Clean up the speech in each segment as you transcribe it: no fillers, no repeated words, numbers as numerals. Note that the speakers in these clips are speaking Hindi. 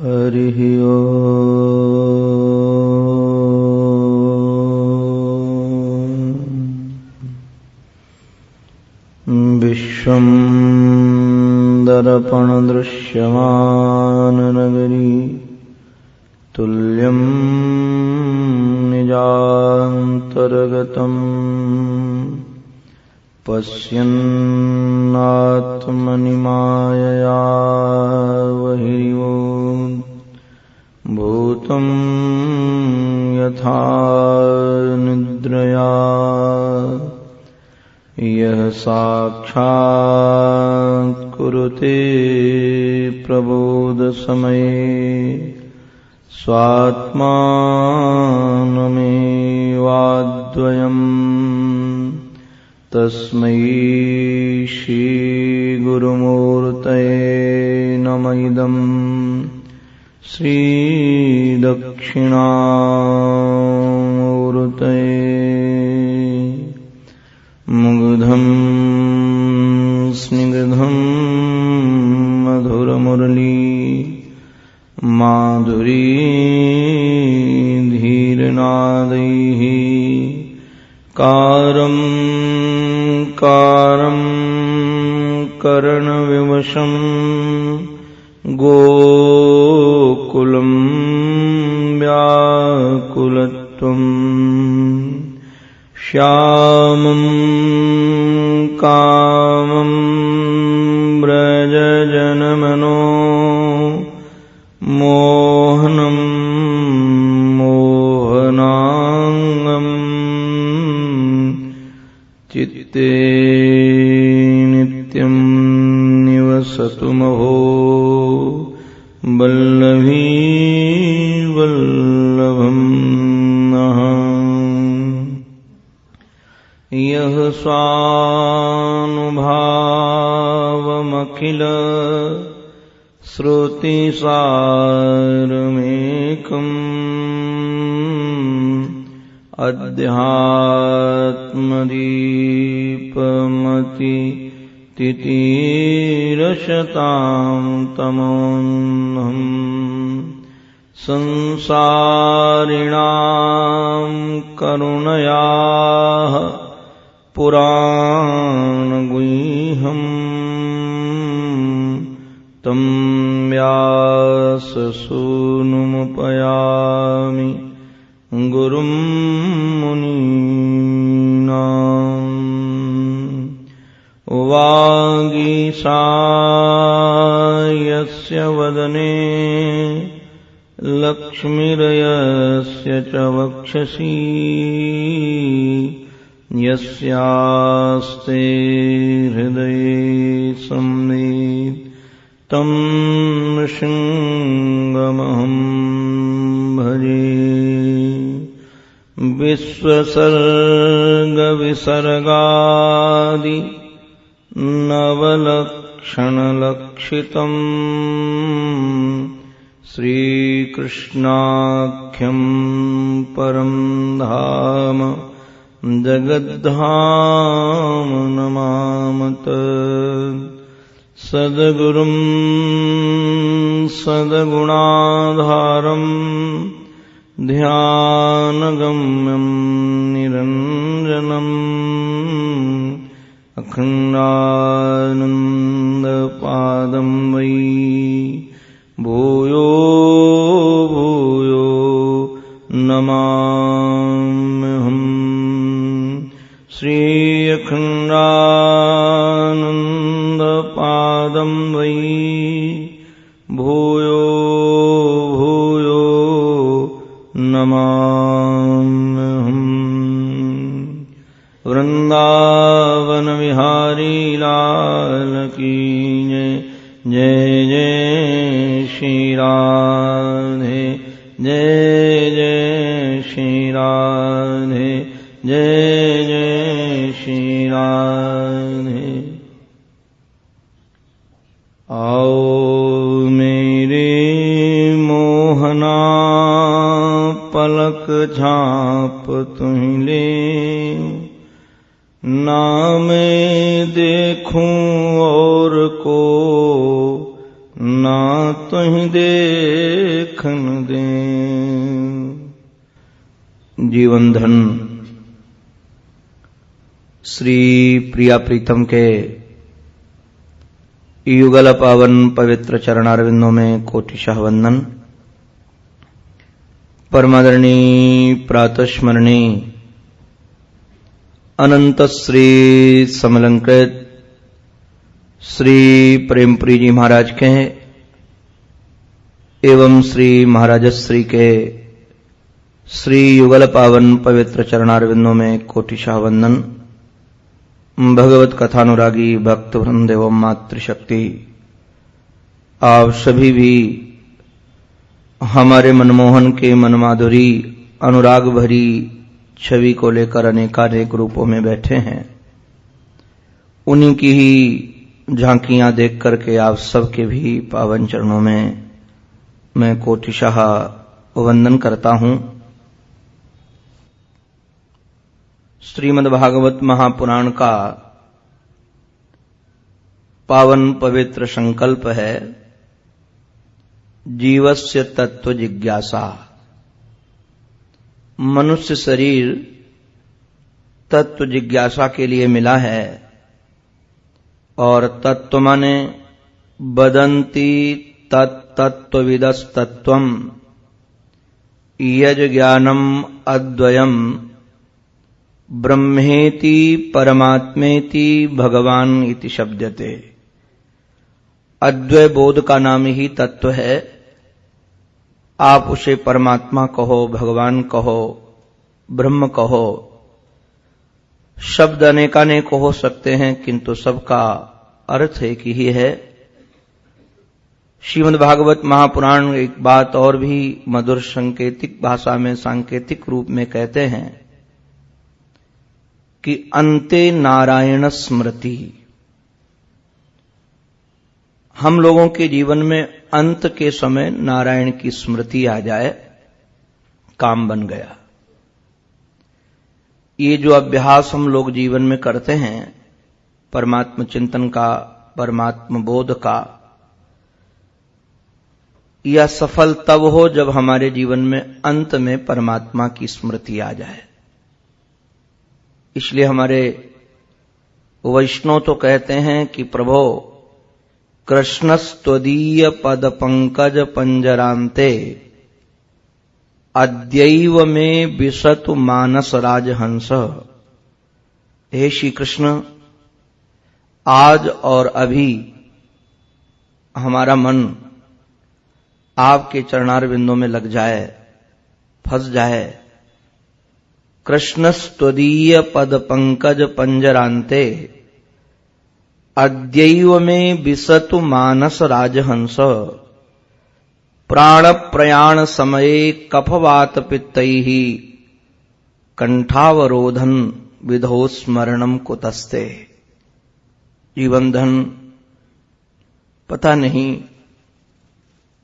हरिः ओम्। विश्वं दर्पणदृश्यमाननगरी तुल्यं निजान्तर्गतम् पश्यन्नात्मनि मायया बहिर्योन् भूतं यथा निद्रया यः साक्षात् कुरुते प्रबोधसमये स्वात्मानमेवाद्वयम् तस्मै श्रीगुरुमूर्तये नमः इदम् श्रीदक्षिणामूर्तये। मुग्धं स्निग्धं मधुरमुरली माधुरी धीरनादैः कारं कारं कर्णविवशं गोकुलं व्याकुलत्वं श्यामं कामं व्रजजनमनो मोहनं मोहनाङ्गम् चित्ते नित्यं निवसतु महो वल्लभी वल्लभं नः। यः स्वानुभावमखिल श्रुतिसारमेकम् अध्यात्मदीपमति तितिरशतां तमोऽन्धम् संसारिणां करुणयाः पुराणगुह्यम् तं व्याससूनुमुपयामि गुरुं मुनीनाम्। वागीशायस्य वदने लक्ष्मीर्यस्य च वक्षसि यस्यास्ते हृदये संवित् तं नृसिंहमहं भजे। विश्वसर्गविसर्गादि नवलक्षणलक्षितम् श्रीकृष्णाख्यं परं धाम जगद्धाम नमामत। सद्गुरुं सद्गुणाधारं ध्यानगम्यं निरञ्जनम् अखण्डानन्दपादं वै भूयो भूयो नमाम्यहम्। श्री अखण्डानन्दपादं वै भूयो भूयो नमाम्यहम्। वृंदावन विहारी लाल की जय जय जय श्री राधे जय जय श्री राधे जय जय श्री राधे। आओ मेरे मोहना पलक झाँप तुम्हीं ले ना मैं देखूं और को ना तुहीं दे देखन दे। जीवन धन श्री प्रिया प्रीतम के युगल पावन पवित्र चरणारविंदों में कोटिशः वंदन। परमादरणीय प्रातस्मरणी अनंत श्री समलंकृत श्री प्रेमपुरी जी महाराज के एवं श्री महाराजश्री के श्री युगल पावन पवित्र चरणारविंदों में कोटिशः वंदन। भगवत कथानुरागी भक्त वृंद एवं मातृशक्ति, आप सभी भी हमारे मनमोहन के मनमाधुरी अनुराग भरी छवि को लेकर अनेकानेक रूपों में बैठे हैं। उन्हीं की ही झांकियां देख करके आप सबके भी पावन चरणों में मैं कोटिशः वंदन करता हूं। श्रीमद्भागवत महापुराण का पावन पवित्र संकल्प है जीवस्य तत्व जिज्ञासा। मनुष्य शरीर तत्व जिज्ञासा के लिए मिला है, और तत्व माने बदंती तत्तत्वविदस्तत्वम् यज ज्ञानम अद्वयम ब्रह्मेति परमात्मेति भगवान इति शब्दते। अद्वय बोध का नाम ही तत्व है। आप उसे परमात्मा कहो, भगवान कहो, ब्रह्म कहो, शब्द अनेकानेक हो सकते हैं, किंतु सबका अर्थ एक ही है। श्रीमद् भागवत महापुराण एक बात और भी मधुर सांकेतिक भाषा में सांकेतिक रूप में कहते हैं कि अन्ते नारायण स्मृति। हम लोगों के जीवन में अंत के समय नारायण की स्मृति आ जाए, काम बन गया। ये जो अभ्यास हम लोग जीवन में करते हैं परमात्म चिंतन का, परमात्म बोध का, यह सफल तब हो जब हमारे जीवन में अंत में परमात्मा की स्मृति आ जाए। इसलिए हमारे वैष्णव तो कहते हैं कि प्रभो कृष्णस्त्वदीय पद पंकज पंजरांते अद्यैव में विशतु मानस राजहंस। हे श्री कृष्ण, आज और अभी हमारा मन आपके चरणारविंदों में लग जाए, फंस जाए। कृष्णस्त्वदीय पद पंकज पंजरांते अद्यैव में विशतु मानस राजहंस। प्राण प्रयाण समये कफवात पित्तैः कंठावरोधन विधो स्मरणम कुतस्ते। जीवन धन पता नहीं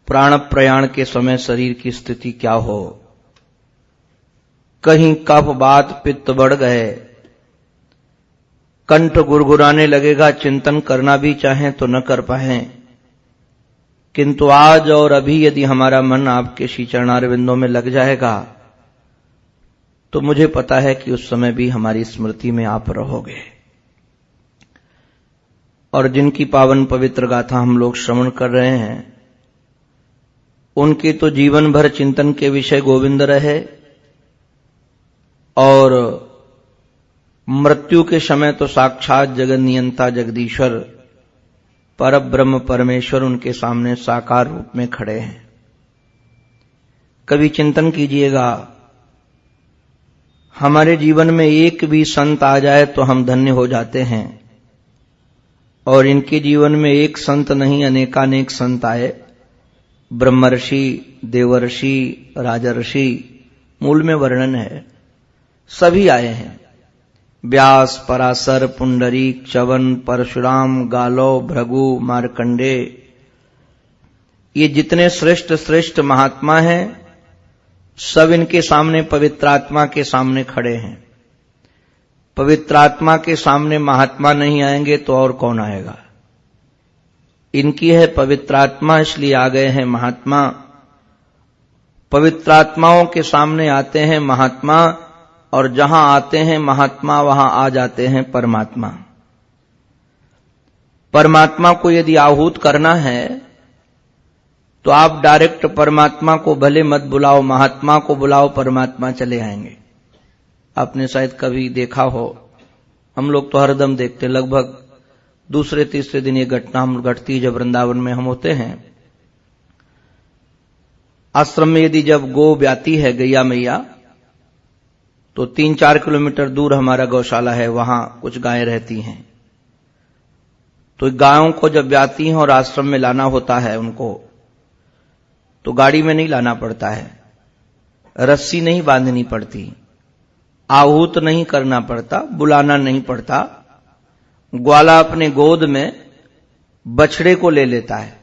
प्राण प्रयाण के समय शरीर की स्थिति क्या हो। कहीं कफ वात पित्त बढ़ गए, कंठ गुरगुराने लगेगा, चिंतन करना भी चाहें तो न कर पाए। किंतु आज और अभी यदि हमारा मन आपके श्री चरणारविंदों में लग जाएगा तो मुझे पता है कि उस समय भी हमारी स्मृति में आप रहोगे। और जिनकी पावन पवित्र गाथा हम लोग श्रवण कर रहे हैं, उनके तो जीवन भर चिंतन के विषय गोविंद रहे, और मृत्यु के समय तो साक्षात जगत नियंता जगदीश्वर परब्रह्म परमेश्वर उनके सामने साकार रूप में खड़े हैं। कभी चिंतन कीजिएगा, हमारे जीवन में एक भी संत आ जाए तो हम धन्य हो जाते हैं, और इनके जीवन में एक संत नहीं अनेकानेक संत आए। ब्रह्मर्षि, देवर्षि, राजर्षि, मूल में वर्णन है, सभी आए हैं। व्यास, पराशर, पुंडरीक, च्यवन, परशुराम, गालो, भृगु, मार्कंडे, ये जितने श्रेष्ठ श्रेष्ठ महात्मा हैं सब इनके सामने पवित्र आत्मा के सामने खड़े हैं। पवित्र आत्मा के सामने महात्मा नहीं आएंगे तो और कौन आएगा। इनकी है पवित्र आत्मा, इसलिए आ गए हैं महात्मा। पवित्रात्माओं के सामने आते हैं महात्मा, और जहां आते हैं महात्मा वहां आ जाते हैं परमात्मा। परमात्मा को यदि आहूत करना है तो आप डायरेक्ट परमात्मा को भले मत बुलाओ, महात्मा को बुलाओ, परमात्मा चले आएंगे। आपने शायद कभी देखा हो, हम लोग तो हरदम देखते, लगभग दूसरे तीसरे दिन ये घटना हम घटती जब वृंदावन में हम होते हैं। आश्रम में यदि जब गो ब्याती है गैया मैया, तो 3-4 किलोमीटर दूर हमारा गौशाला है, वहां कुछ गायें रहती हैं। तो गायों को जब ब्याती हैं और आश्रम में लाना होता है उनको, तो गाड़ी में नहीं लाना पड़ता है, रस्सी नहीं बांधनी पड़ती, आहूत नहीं करना पड़ता, बुलाना नहीं पड़ता। ग्वाला अपने गोद में बछड़े को ले लेता है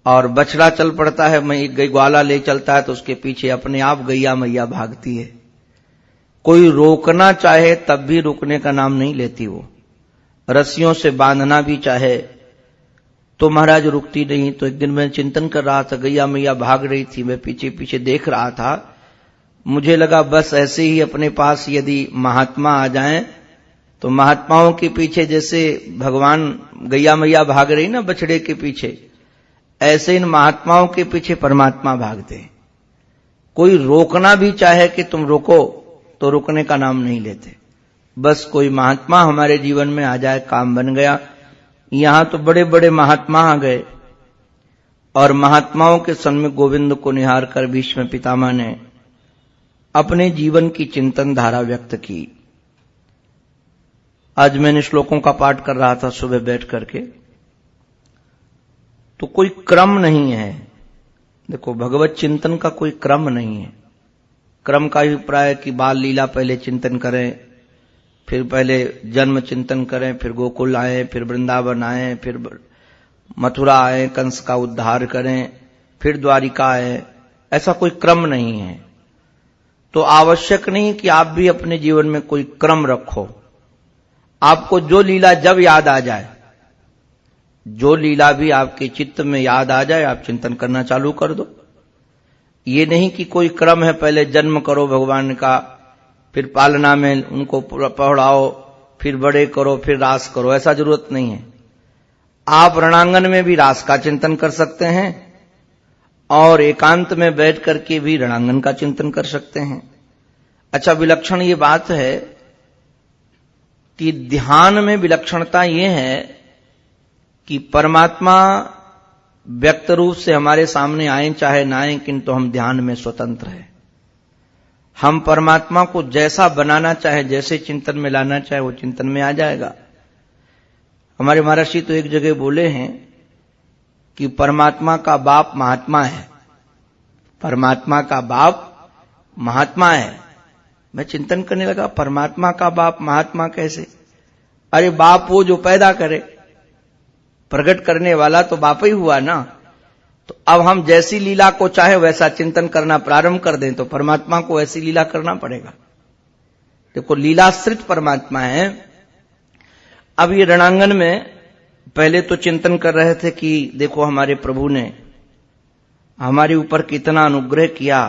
और बछड़ा चल पड़ता है। ग्वाला ले चलता है तो उसके पीछे अपने आप गैया मैया भागती है। कोई रोकना चाहे तब भी रुकने का नाम नहीं लेती वो। रस्सियों से बांधना भी चाहे तो महाराज रुकती नहीं। तो एक दिन मैं चिंतन कर रहा था, गैया मैया भाग रही थी, मैं पीछे पीछे देख रहा था। मुझे लगा बस ऐसे ही अपने पास यदि महात्मा आ जाएं तो महात्माओं के पीछे जैसे भगवान गैया मैया भाग रही ना बछड़े के पीछे, ऐसे इन महात्माओं के पीछे परमात्मा भागते हैं। कोई रोकना भी चाहे कि तुम रुको तो रुकने का नाम नहीं लेते। बस कोई महात्मा हमारे जीवन में आ जाए, काम बन गया। यहां तो बड़े बड़े महात्मा आ गए और महात्माओं के सन्मुख गोविंद को निहार कर भीष्म पितामह ने अपने जीवन की चिंतन धारा व्यक्त की। आज मैंने श्लोकों का पाठ कर रहा था सुबह बैठ करके, तो कोई क्रम नहीं है। देखो, भगवत चिंतन का कोई क्रम नहीं है। क्रम का अभिप्राय कि बाल लीला पहले चिंतन करें, फिर पहले जन्म चिंतन करें, फिर गोकुल आए, फिर वृंदावन आए, फिर मथुरा आए, कंस का उद्धार करें, फिर द्वारिका आए। ऐसा कोई क्रम नहीं है। तो आवश्यक नहीं कि आप भी अपने जीवन में कोई क्रम रखो। आपको जो लीला जब याद आ जाए, जो लीला भी आपके चित्त में याद आ जाए, आप चिंतन करना चालू कर दो। ये नहीं कि कोई क्रम है, पहले जन्म करो भगवान का, फिर पालना में उनको पढ़ाओ, फिर बड़े करो, फिर रास करो। ऐसा जरूरत नहीं है। आप रणांगन में भी रास का चिंतन कर सकते हैं और एकांत में बैठ करके भी रणांगन का चिंतन कर सकते हैं। अच्छा, विलक्षण ये बात है कि ध्यान में विलक्षणता ये है कि परमात्मा व्यक्त रूप से हमारे सामने आए चाहे ना आए, किंतु हम ध्यान में स्वतंत्र हैं। हम परमात्मा को जैसा बनाना चाहे, जैसे चिंतन में लाना चाहे, वो चिंतन में आ जाएगा। हमारे महर्षि तो एक जगह बोले हैं कि परमात्मा का बाप महात्मा है। परमात्मा का बाप महात्मा है। मैं चिंतन करने लगा, परमात्मा का बाप महात्मा कैसे? अरे बाप वो जो पैदा करे, प्रकट करने वाला तो बाप ही हुआ ना। तो अब हम जैसी लीला को चाहे वैसा चिंतन करना प्रारंभ कर दें तो परमात्मा को ऐसी लीला करना पड़ेगा। देखो, लीलाश्रित परमात्मा है। अब ये रणांगन में पहले तो चिंतन कर रहे थे कि देखो हमारे प्रभु ने हमारे ऊपर कितना अनुग्रह किया,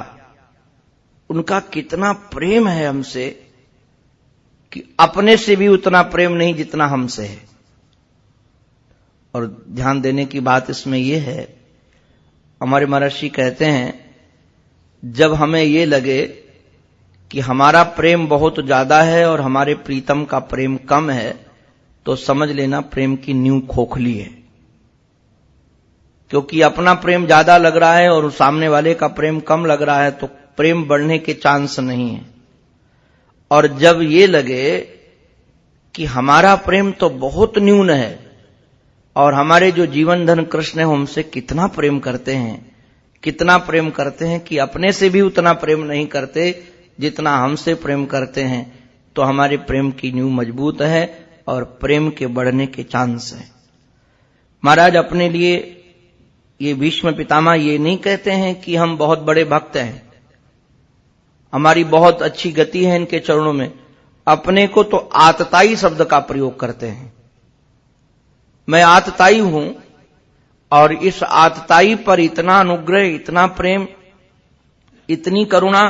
उनका कितना प्रेम है हमसे कि अपने से भी उतना प्रेम नहीं जितना हमसे है। और ध्यान देने की बात इसमें यह है, हमारे महर्षि कहते हैं जब हमें ये लगे कि हमारा प्रेम बहुत ज्यादा है और हमारे प्रीतम का प्रेम कम है, तो समझ लेना प्रेम की नींव खोखली है। क्योंकि अपना प्रेम ज्यादा लग रहा है और सामने वाले का प्रेम कम लग रहा है तो प्रेम बढ़ने के चांस नहीं है। और जब ये लगे कि हमारा प्रेम तो बहुत न्यून है और हमारे जो जीवन धन कृष्ण है हमसे कितना प्रेम करते हैं, कितना प्रेम करते हैं कि अपने से भी उतना प्रेम नहीं करते जितना हमसे प्रेम करते हैं, तो हमारे प्रेम की नींव मजबूत है और प्रेम के बढ़ने के चांस है। महाराज अपने लिए ये भीष्म पितामह ये नहीं कहते हैं कि हम बहुत बड़े भक्त हैं, हमारी बहुत अच्छी गति है इनके चरणों में। अपने को तो आतताई शब्द का प्रयोग करते हैं। मैं आतताई हूं और इस आतताई पर इतना अनुग्रह, इतना प्रेम इतनी करुणा,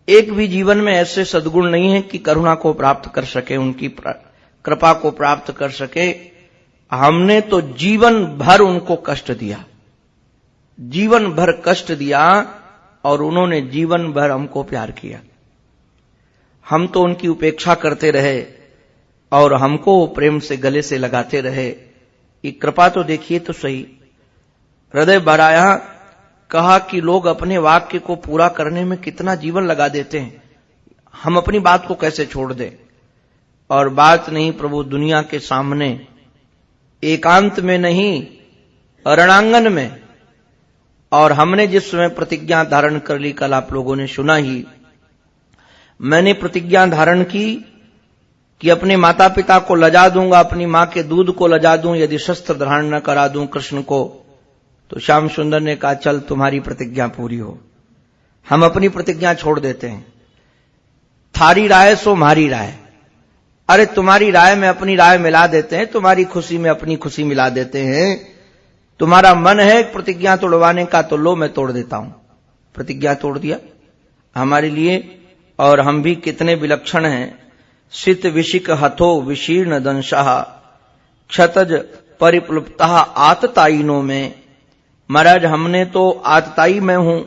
एक भी जीवन में ऐसे सद्गुण नहीं है कि करुणा को प्राप्त कर सके, उनकी कृपा को प्राप्त कर सके। हमने तो जीवन भर उनको कष्ट दिया, जीवन भर कष्ट दिया, और उन्होंने जीवन भर हमको प्यार किया। हम तो उनकी उपेक्षा करते रहे और हमको प्रेम से गले से लगाते रहे। ये कृपा तो देखिए तो सही। हृदय भराया, कहा कि लोग अपने वाक्य को पूरा करने में कितना जीवन लगा देते हैं, हम अपनी बात को कैसे छोड़ दें। और बात नहीं प्रभु, दुनिया के सामने, एकांत में नहीं, रणांगन में। और हमने जिस समय प्रतिज्ञा धारण कर ली, कल आप लोगों ने सुना ही, मैंने प्रतिज्ञा धारण की कि अपने माता पिता को लजा दूंगा, अपनी मां के दूध को लजा दूं, यदि शस्त्र धारण न करा दूं कृष्ण को। तो श्याम सुंदर ने कहा, चल तुम्हारी प्रतिज्ञा पूरी हो। हम अपनी प्रतिज्ञा छोड़ देते हैं, थारी राय सो हमारी राय। अरे तुम्हारी राय में अपनी राय मिला देते हैं, तुम्हारी खुशी में अपनी खुशी मिला देते हैं। तुम्हारा मन है प्रतिज्ञा तोड़वाने का, तो लो मैं तोड़ देता हूं। प्रतिज्ञा तोड़ दिया हमारे लिए। और हम भी कितने विलक्षण हैं। सित विशिक हथो विशीर्ण दंशः क्षतज परिप्लुप्ता आतताइनों में। महाराज हमने तो आतताई में हूं,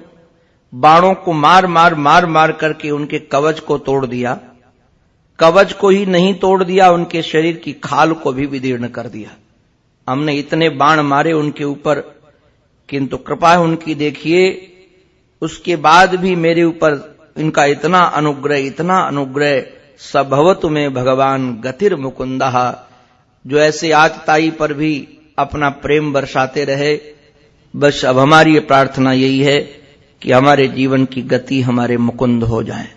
बाणों को मार मार मार मार करके उनके कवच को तोड़ दिया। कवच को ही नहीं तोड़ दिया, उनके शरीर की खाल को भी विदीर्ण कर दिया। हमने इतने बाण मारे उनके ऊपर, किंतु कृपा उनकी देखिए, उसके बाद भी मेरे ऊपर इनका इतना अनुग्रह। सभवतु में भगवान गतिर मुकुंदः, जो ऐसे आतताई पर भी अपना प्रेम बरसाते रहे। बस अब हमारी ये प्रार्थना यही है कि हमारे जीवन की गति हमारे मुकुंद हो जाए,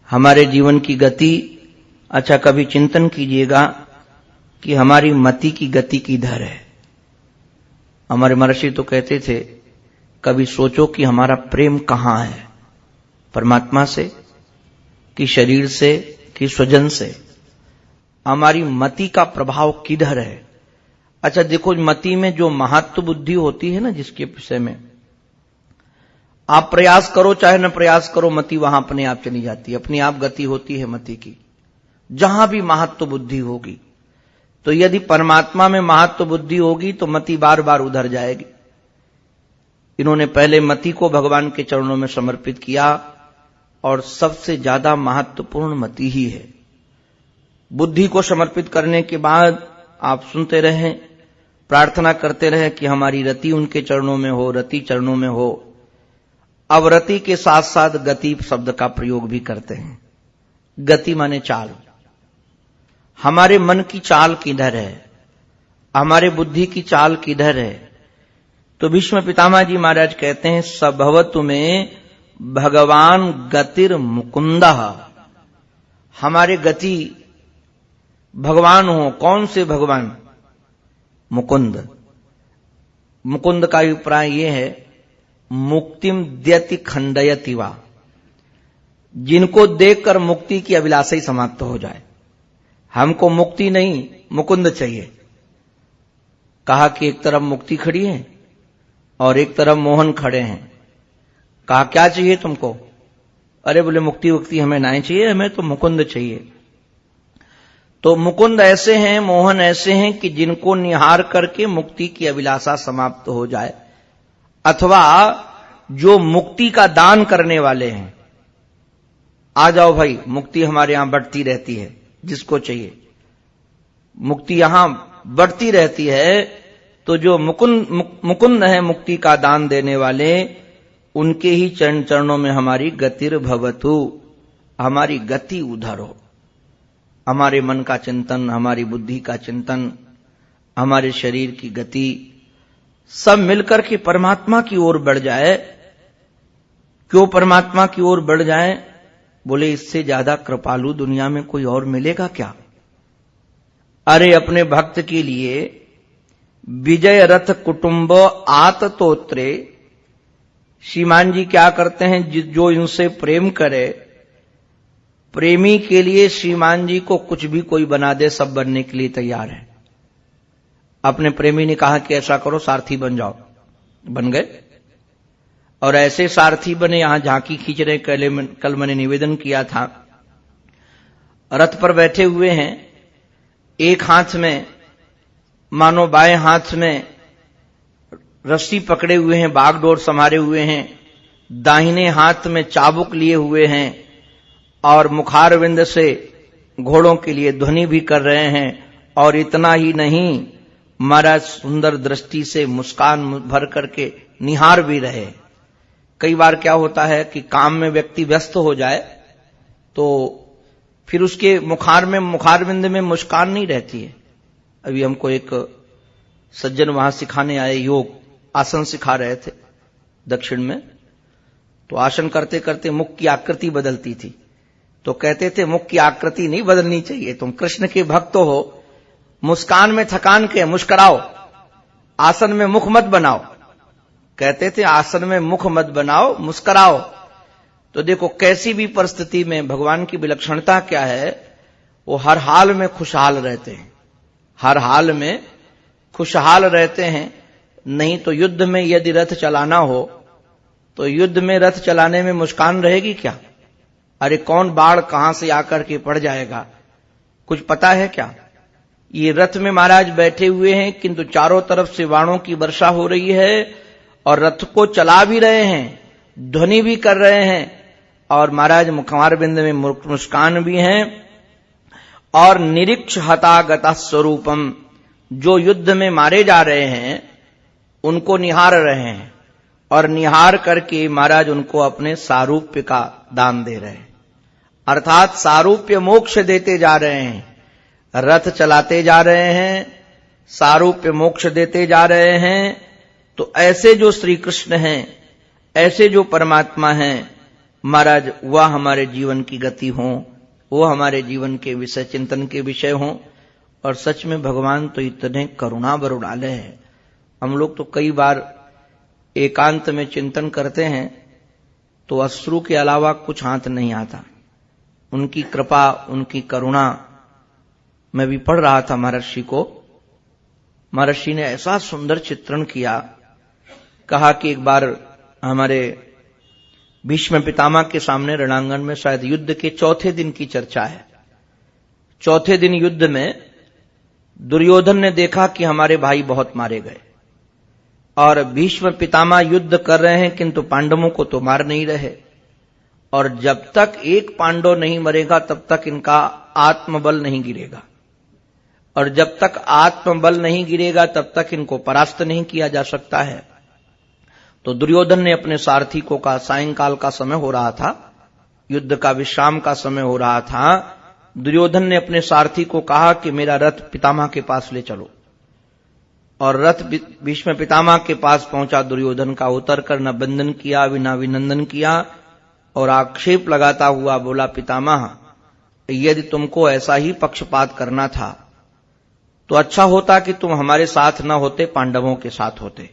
हमारे जीवन की गति। अच्छा, कभी चिंतन कीजिएगा कि हमारी मति की गति किधर है। हमारे महर्षि तो कहते थे, कभी सोचो कि हमारा प्रेम कहां है, परमात्मा से कि शरीर से कि स्वजन से। हमारी मति का प्रभाव किधर है। अच्छा देखो, मति में जो महत्व बुद्धि होती है ना, जिसके विषय में आप प्रयास करो चाहे न प्रयास करो, मति वहां अपने आप चली जाती है, अपनी आप गति होती है मति की। जहां भी महत्व बुद्धि होगी, तो यदि परमात्मा में महत्व बुद्धि होगी तो मति बार बार उधर जाएगी। इन्होंने पहले मति को भगवान के चरणों में समर्पित किया, और सबसे ज्यादा महत्वपूर्ण मति ही है। बुद्धि को समर्पित करने के बाद आप सुनते रहें, प्रार्थना करते रहें कि हमारी रति उनके चरणों में हो, रति चरणों में हो। अब रति के साथ साथ गति शब्द का प्रयोग भी करते हैं। गति माने चाल। हमारे मन की चाल किधर है, हमारे बुद्धि की चाल किधर है। तो भीष्म पितामह जी महाराज कहते हैं, सभवतु में भगवान गतिर मुकुंदः, हमारे गति भगवान हो। कौन से भगवान? मुकुंद। मुकुंद का अभिप्राय यह है, मुक्तिम द्यति खंडयति वा, जिनको देखकर मुक्ति की अभिलाषा ही समाप्त हो जाए। हमको मुक्ति नहीं, मुकुंद चाहिए। कहा कि एक तरफ मुक्ति खड़ी है और एक तरफ मोहन खड़े हैं। कहा क्या चाहिए तुमको? अरे बोले मुक्ति वक्ति हमें नहीं चाहिए, हमें तो मुकुंद चाहिए। तो मुकुंद ऐसे हैं, मोहन ऐसे हैं कि जिनको निहार करके मुक्ति की अभिलाषा समाप्त हो जाए, अथवा जो मुक्ति का दान करने वाले हैं। आ जाओ भाई, मुक्ति हमारे यहां बढ़ती रहती है, जिसको चाहिए मुक्ति यहां बढ़ती रहती है। तो जो मुकुंद है, मुक्ति का दान देने वाले, उनके ही चरणों में हमारी गतिर भवतु, हमारी गति उधर हो। हमारे मन का चिंतन, हमारी बुद्धि का चिंतन, हमारे शरीर की गति सब मिलकर के परमात्मा की ओर बढ़ जाए। क्यों परमात्मा की ओर बढ़ जाए? बोले इससे ज्यादा कृपालु दुनिया में कोई और मिलेगा क्या? अरे अपने भक्त के लिए विजय रथ कुटुंब आततोत्रे, श्रीमान जी क्या करते हैं, जो इनसे प्रेम करे, प्रेमी के लिए श्रीमान जी को कुछ भी कोई बना दे, सब बनने के लिए तैयार है। अपने प्रेमी ने कहा कि ऐसा करो, सारथी बन जाओ, बन गए। और ऐसे सारथी बने, यहां झांकी खींच रहे, कल मैंने निवेदन किया था, रथ पर बैठे हुए हैं, एक हाथ में मानो बाएं हाथ में रस्सी पकड़े हुए हैं, बागडोर संभारे हुए हैं, दाहिने हाथ में चाबुक लिए हुए हैं और मुखारविंद से घोड़ों के लिए ध्वनि भी कर रहे हैं। और इतना ही नहीं, महाराज सुंदर दृष्टि से मुस्कान भर करके निहार भी रहे। कई बार क्या होता है कि काम में व्यक्ति व्यस्त हो जाए तो फिर उसके मुखारविंद में मुस्कान नहीं रहती है। अभी हमको एक सज्जन वहां सिखाने आए, योग आसन सिखा रहे थे दक्षिण में, तो आसन करते करते मुख की आकृति बदलती थी, तो कहते थे मुख की आकृति नहीं बदलनी चाहिए, तुम कृष्ण के भक्त हो, मुस्कान में थकान के मुस्कुराओ, आसन में मुख मत बनाओ। कहते थे आसन में मुख मत बनाओ, मुस्कुराओ। तो देखो कैसी भी परिस्थिति में भगवान की विलक्षणता क्या है, वो हर हाल में खुशहाल रहते हैं, हर हाल में खुशहाल रहते हैं। नहीं तो युद्ध में यदि रथ चलाना हो तो युद्ध में रथ चलाने में मुस्कान रहेगी क्या? अरे कौन बाढ़ कहां से आकर के पड़ जाएगा, कुछ पता है क्या? ये रथ में महाराज बैठे हुए हैं, किंतु चारों तरफ से बाणों की वर्षा हो रही है और रथ को चला भी रहे हैं, ध्वनि भी कर रहे हैं और महाराज मुखमारविंद में मुस्कान भी हैं। और निरीक्ष हतागता स्वरूपम, जो युद्ध में मारे जा रहे हैं उनको निहार रहे हैं और निहार करके महाराज उनको अपने सारूप्य का दान दे रहे हैं, अर्थात सारूप्य मोक्ष देते जा रहे हैं। रथ चलाते जा रहे हैं, सारूप्य मोक्ष देते जा रहे हैं। तो ऐसे जो श्री कृष्ण हैं, ऐसे जो परमात्मा हैं महाराज, वह हमारे जीवन की गति हो, वो हमारे जीवन के विषय चिंतन के विषय हों। और सच में भगवान तो इतने करुणा बरुणालय है। हम लोग तो कई बार एकांत में चिंतन करते हैं तो अश्रु के अलावा कुछ हाथ नहीं आता। उनकी कृपा, उनकी करुणा। मैं भी पढ़ रहा था महर्षि को, महर्षि ने ऐसा सुंदर चित्रण किया, कहा कि एक बार हमारे भीष्म पितामह के सामने रणांगण में शायद युद्ध के चौथे दिन की चर्चा है। चौथे दिन युद्ध में दुर्योधन ने देखा कि हमारे भाई बहुत मारे गए और भीष्म पितामह युद्ध कर रहे हैं किंतु पांडवों को तो मार नहीं रहे, और जब तक एक पांडव नहीं मरेगा तब तक इनका आत्मबल नहीं गिरेगा, और जब तक आत्मबल नहीं गिरेगा तब तक इनको परास्त नहीं किया जा सकता है। तो दुर्योधन ने अपने सारथी को कहा, सायंकाल का समय हो रहा था, युद्ध का विश्राम का समय हो रहा था, दुर्योधन ने अपने सारथी को कहा कि मेरा रथ पितामह के पास ले चलो। और रथ भीष्म पितामह के पास पहुंचा दुर्योधन का, उतर कर न बंदन किया न अभिनंदन किया और आक्षेप लगाता हुआ बोला, पितामह यदि तुमको ऐसा ही पक्षपात करना था तो अच्छा होता कि तुम हमारे साथ न होते, पांडवों के साथ होते,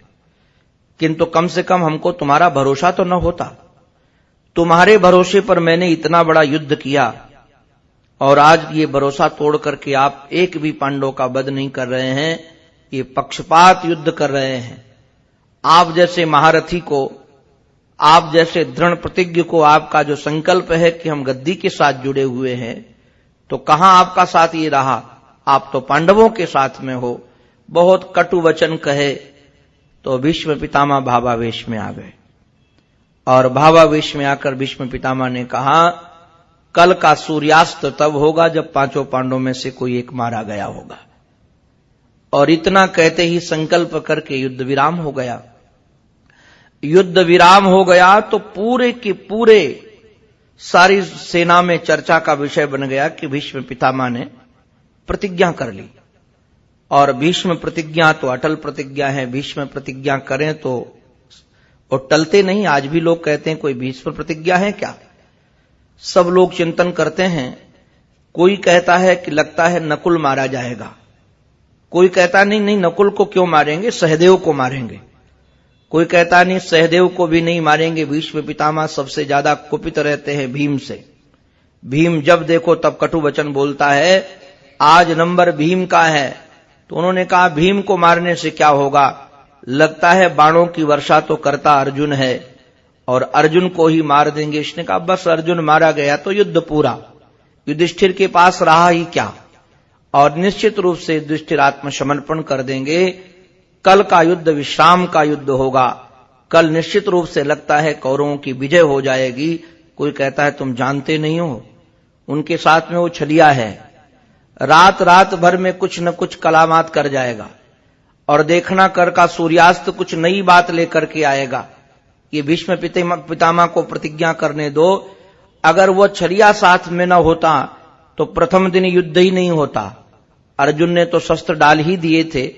किंतु कम से कम हमको तुम्हारा भरोसा तो न होता। तुम्हारे भरोसे पर मैंने इतना बड़ा युद्ध किया और आज ये भरोसा तोड़ करके आप एक भी पांडव का वध नहीं कर रहे हैं, ये पक्षपात युद्ध कर रहे हैं। आप जैसे महारथी को, आप जैसे दृढ़ प्रतिज्ञ को, आपका जो संकल्प है कि हम गद्दी के साथ जुड़े हुए हैं, तो कहां आपका साथ ये रहा, आप तो पांडवों के साथ में हो। बहुत कटु वचन कहे तो भीष्म पितामह भावावेश में आ गए, और भावावेश में आकर भीष्म पितामह ने कहा, कल का सूर्यास्त तब होगा जब पांचों पांडवों में से कोई एक मारा गया होगा। और इतना कहते ही संकल्प करके युद्ध विराम हो गया। युद्ध विराम हो गया तो पूरे के पूरे सारी सेना में चर्चा का विषय बन गया कि भीष्म पितामह ने प्रतिज्ञा कर ली। और भीष्म प्रतिज्ञा तो अटल प्रतिज्ञा है, भीष्म प्रतिज्ञा करें तो वो टलते नहीं। आज भी लोग कहते हैं कोई भीष्म प्रतिज्ञा है क्या? सब लोग चिंतन करते हैं। कोई कहता है कि लगता है नकुल मारा जाएगा, कोई कहता नहीं नकुल को क्यों मारेंगे, सहदेव को मारेंगे। कोई कहता नहीं सहदेव को भी नहीं मारेंगे, भीष्म पितामह सबसे ज्यादा कुपित रहते हैं भीम से। भीम जब देखो तब कटु वचन बोलता है, आज नंबर भीम का है। तो उन्होंने कहा भीम को मारने से क्या होगा, लगता है बाणों की वर्षा तो करता अर्जुन है, और अर्जुन को ही मार देंगे। इसने कहा बस अर्जुन मारा गया तो युद्ध पूरा, युधिष्ठिर के पास रहा ही क्या। और निश्चित रूप से युधिष्ठिर आत्मसमर्पण कर देंगे। कल का युद्ध विश्राम का युद्ध होगा। कल निश्चित रूप से लगता है कौरवों की विजय हो जाएगी। कोई कहता है तुम जानते नहीं हो, उनके साथ में वो छलिया है, रात रात भर में कुछ न कुछ कलामात कर जाएगा और देखना कर का सूर्यास्त कुछ नई बात लेकर के आएगा। ये भीष्म पितामह को प्रतिज्ञा करने दो, अगर वो छलिया साथ में न होता तो प्रथम दिन युद्ध ही नहीं होता। अर्जुन ने तो शस्त्र डाल ही दिए थे,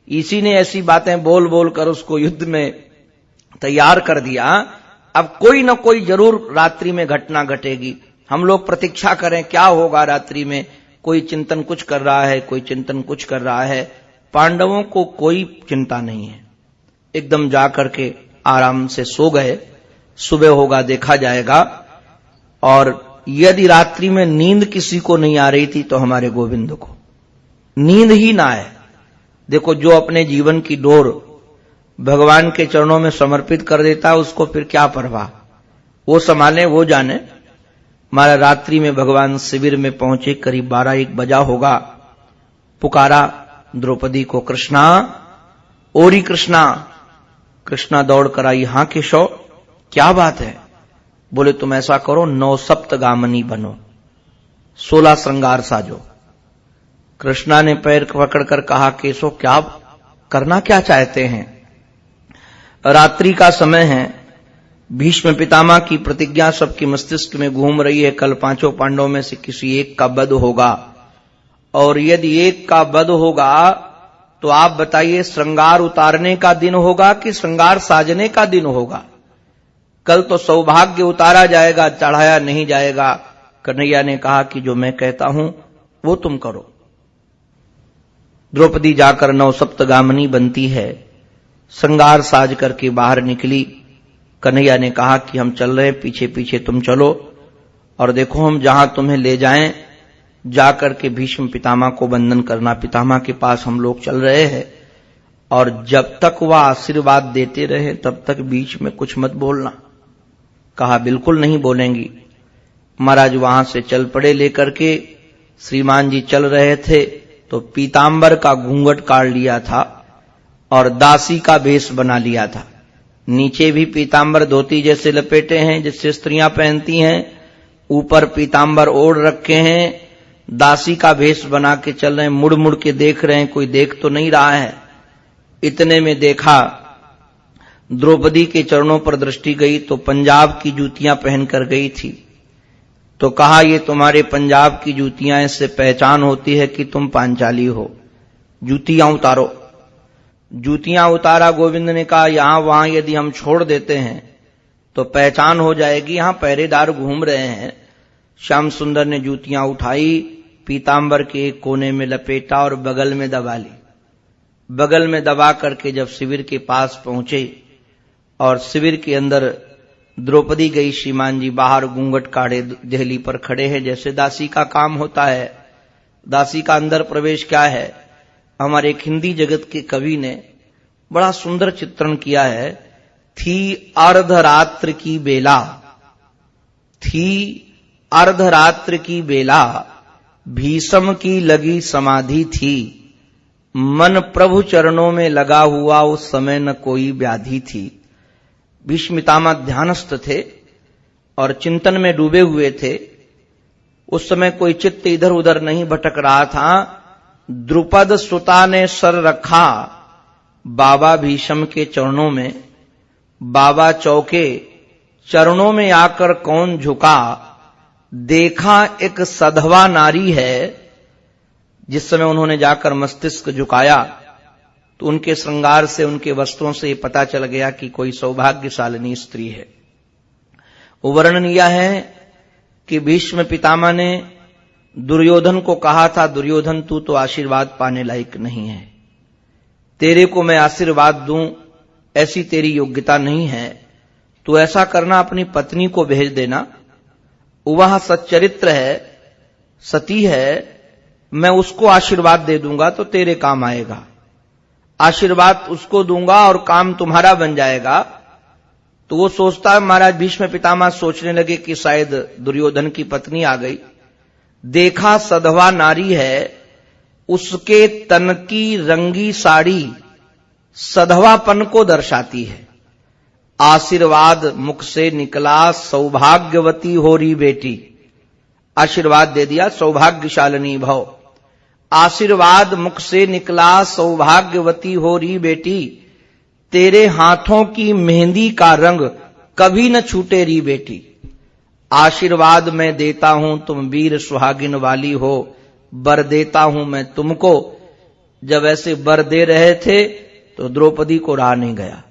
इसी ने ऐसी बातें बोल बोल कर उसको युद्ध में तैयार कर दिया। अब कोई न कोई जरूर रात्रि में घटना घटेगी। हम लोग प्रतीक्षा करें क्या होगा रात्रि में। कोई चिंतन कुछ कर रहा है, कोई चिंतन कुछ कर रहा है। पांडवों को कोई चिंता नहीं है, एकदम जा करके आराम से सो गए। सुबह होगा देखा जाएगा। और यदि रात्रि में नींद किसी को नहीं आ रही थी तो हमारे गोविंद को नींद ही ना आए। देखो, जो अपने जीवन की डोर भगवान के चरणों में समर्पित कर देता है उसको फिर क्या परवाह, वो संभाले वो जाने। हमारा रात्रि में भगवान शिविर में पहुंचे, करीब 12-1 बजा होगा। पुकारा द्रौपदी को, कृष्णा ओरी कृष्णा। कृष्णा दौड़ कर आई, हां केशव क्या बात है। बोले तुम ऐसा करो, 9 सप्तगामिनी बनो, 16 श्रृंगार साजो। कृष्णा ने पैर पकड़कर कहा, केशव क्या करना क्या चाहते हैं। रात्रि का समय है, भीष्म पितामह की प्रतिज्ञा सबके मस्तिष्क में घूम रही है। कल 5 पांडवों में से किसी एक का वध होगा, और यदि एक का वध होगा तो आप बताइए श्रृंगार उतारने का दिन होगा कि श्रृंगार साजने का दिन होगा। कल तो सौभाग्य उतारा जाएगा, चढ़ाया नहीं जाएगा। कन्हैया ने कहा कि जो मैं कहता हूं वो तुम करो। द्रौपदी जाकर 9 सप्तगामिनी बनती है, श्रृंगार साज करके बाहर निकली। कन्हैया ने कहा कि हम चल रहे, पीछे पीछे तुम चलो, और देखो हम जहां तुम्हें ले जाएं जाकर के भीष्म पितामह को वंदन करना। पितामह के पास हम लोग चल रहे हैं, और जब तक वह आशीर्वाद देते रहे तब तक बीच में कुछ मत बोलना। कहा बिल्कुल नहीं बोलेंगी। महाराज वहां से चल पड़े लेकर के। श्रीमान जी चल रहे थे तो पीतांबर का घूंघट काट लिया था और दासी का भेष बना लिया था। नीचे भी पीतांबर धोती जैसे लपेटे हैं जिससे स्त्रियां पहनती हैं, ऊपर पीतांबर ओढ़ रखे हैं, दासी का भेष बना के चल रहे हैं। मुड़ मुड़ के देख रहे हैं, कोई देख तो नहीं रहा है। इतने में देखा द्रौपदी के चरणों पर दृष्टि गई तो पंजाब की जूतियां पहनकर गई थी। तो कहा ये तुम्हारे पंजाब की जूतियां, इससे पहचान होती है कि तुम पांचाली हो, जूतियां उतारो। जूतियां उतारा। गोविंद ने कहा यहां वहां यदि हम छोड़ देते हैं तो पहचान हो जाएगी, यहां पहरेदार घूम रहे हैं। श्याम सुंदर ने जूतियां उठाई, पीतांबर के एक कोने में लपेटा और बगल में दबा ली। बगल में दबा करके जब शिविर के पास पहुंचे और शिविर के अंदर द्रौपदी गई, श्रीमान जी बाहर घूंघट काढ़े देहली पर खड़े हैं, जैसे दासी का काम होता है। दासी का अंदर प्रवेश क्या है, हमारे एक हिंदी जगत के कवि ने बड़ा सुंदर चित्रण किया है। थी अर्धरात्र की बेला, थी अर्धरात्र की बेला, भीषम की लगी समाधि थी, मन प्रभु चरणों में लगा हुआ उस समय न कोई व्याधि थी। भीष्म पितामह ध्यानस्थ थे और चिंतन में डूबे हुए थे। उस समय कोई चित्त इधर उधर नहीं भटक रहा था। द्रुपद सुता ने सर रखा बाबा भीष्म के चरणों में, बाबा चौके चरणों में आकर कौन झुका, देखा एक सधवा नारी है। जिस समय उन्होंने जाकर मस्तिष्क झुकाया तो उनके श्रृंगार से, उनके वस्त्रों से पता चल गया कि कोई सौभाग्यशालिनी स्त्री है। वर्णन यह है कि भीष्म पितामह ने दुर्योधन को कहा था, दुर्योधन तू तो आशीर्वाद पाने लायक नहीं है, तेरे को मैं आशीर्वाद दूं ऐसी तेरी योग्यता नहीं है। तू ऐसा करना, अपनी पत्नी को भेज देना, वह सच्चरित्र है, सती है, मैं उसको आशीर्वाद दे दूंगा तो तेरे काम आएगा। आशीर्वाद उसको दूंगा और काम तुम्हारा बन जाएगा। तो वो सोचता है, महाराज भीष्म पितामह सोचने लगे कि शायद दुर्योधन की पत्नी आ गई। देखा सधवा नारी है, उसके तन की रंगी साड़ी सधवापन को दर्शाती है। आशीर्वाद मुख से निकला, सौभाग्यवती हो रही बेटी। आशीर्वाद दे दिया, सौभाग्यशालिनी भव। आशीर्वाद मुख से निकला, सौभाग्यवती हो रही बेटी। तेरे हाथों की मेहंदी का रंग कभी न छूटे री बेटी। आशीर्वाद मैं देता हूं, तुम वीर सुहागिन वाली हो। वर देता हूं मैं तुमको। जब ऐसे वर दे रहे थे तो द्रौपदी को रहा नहीं गया।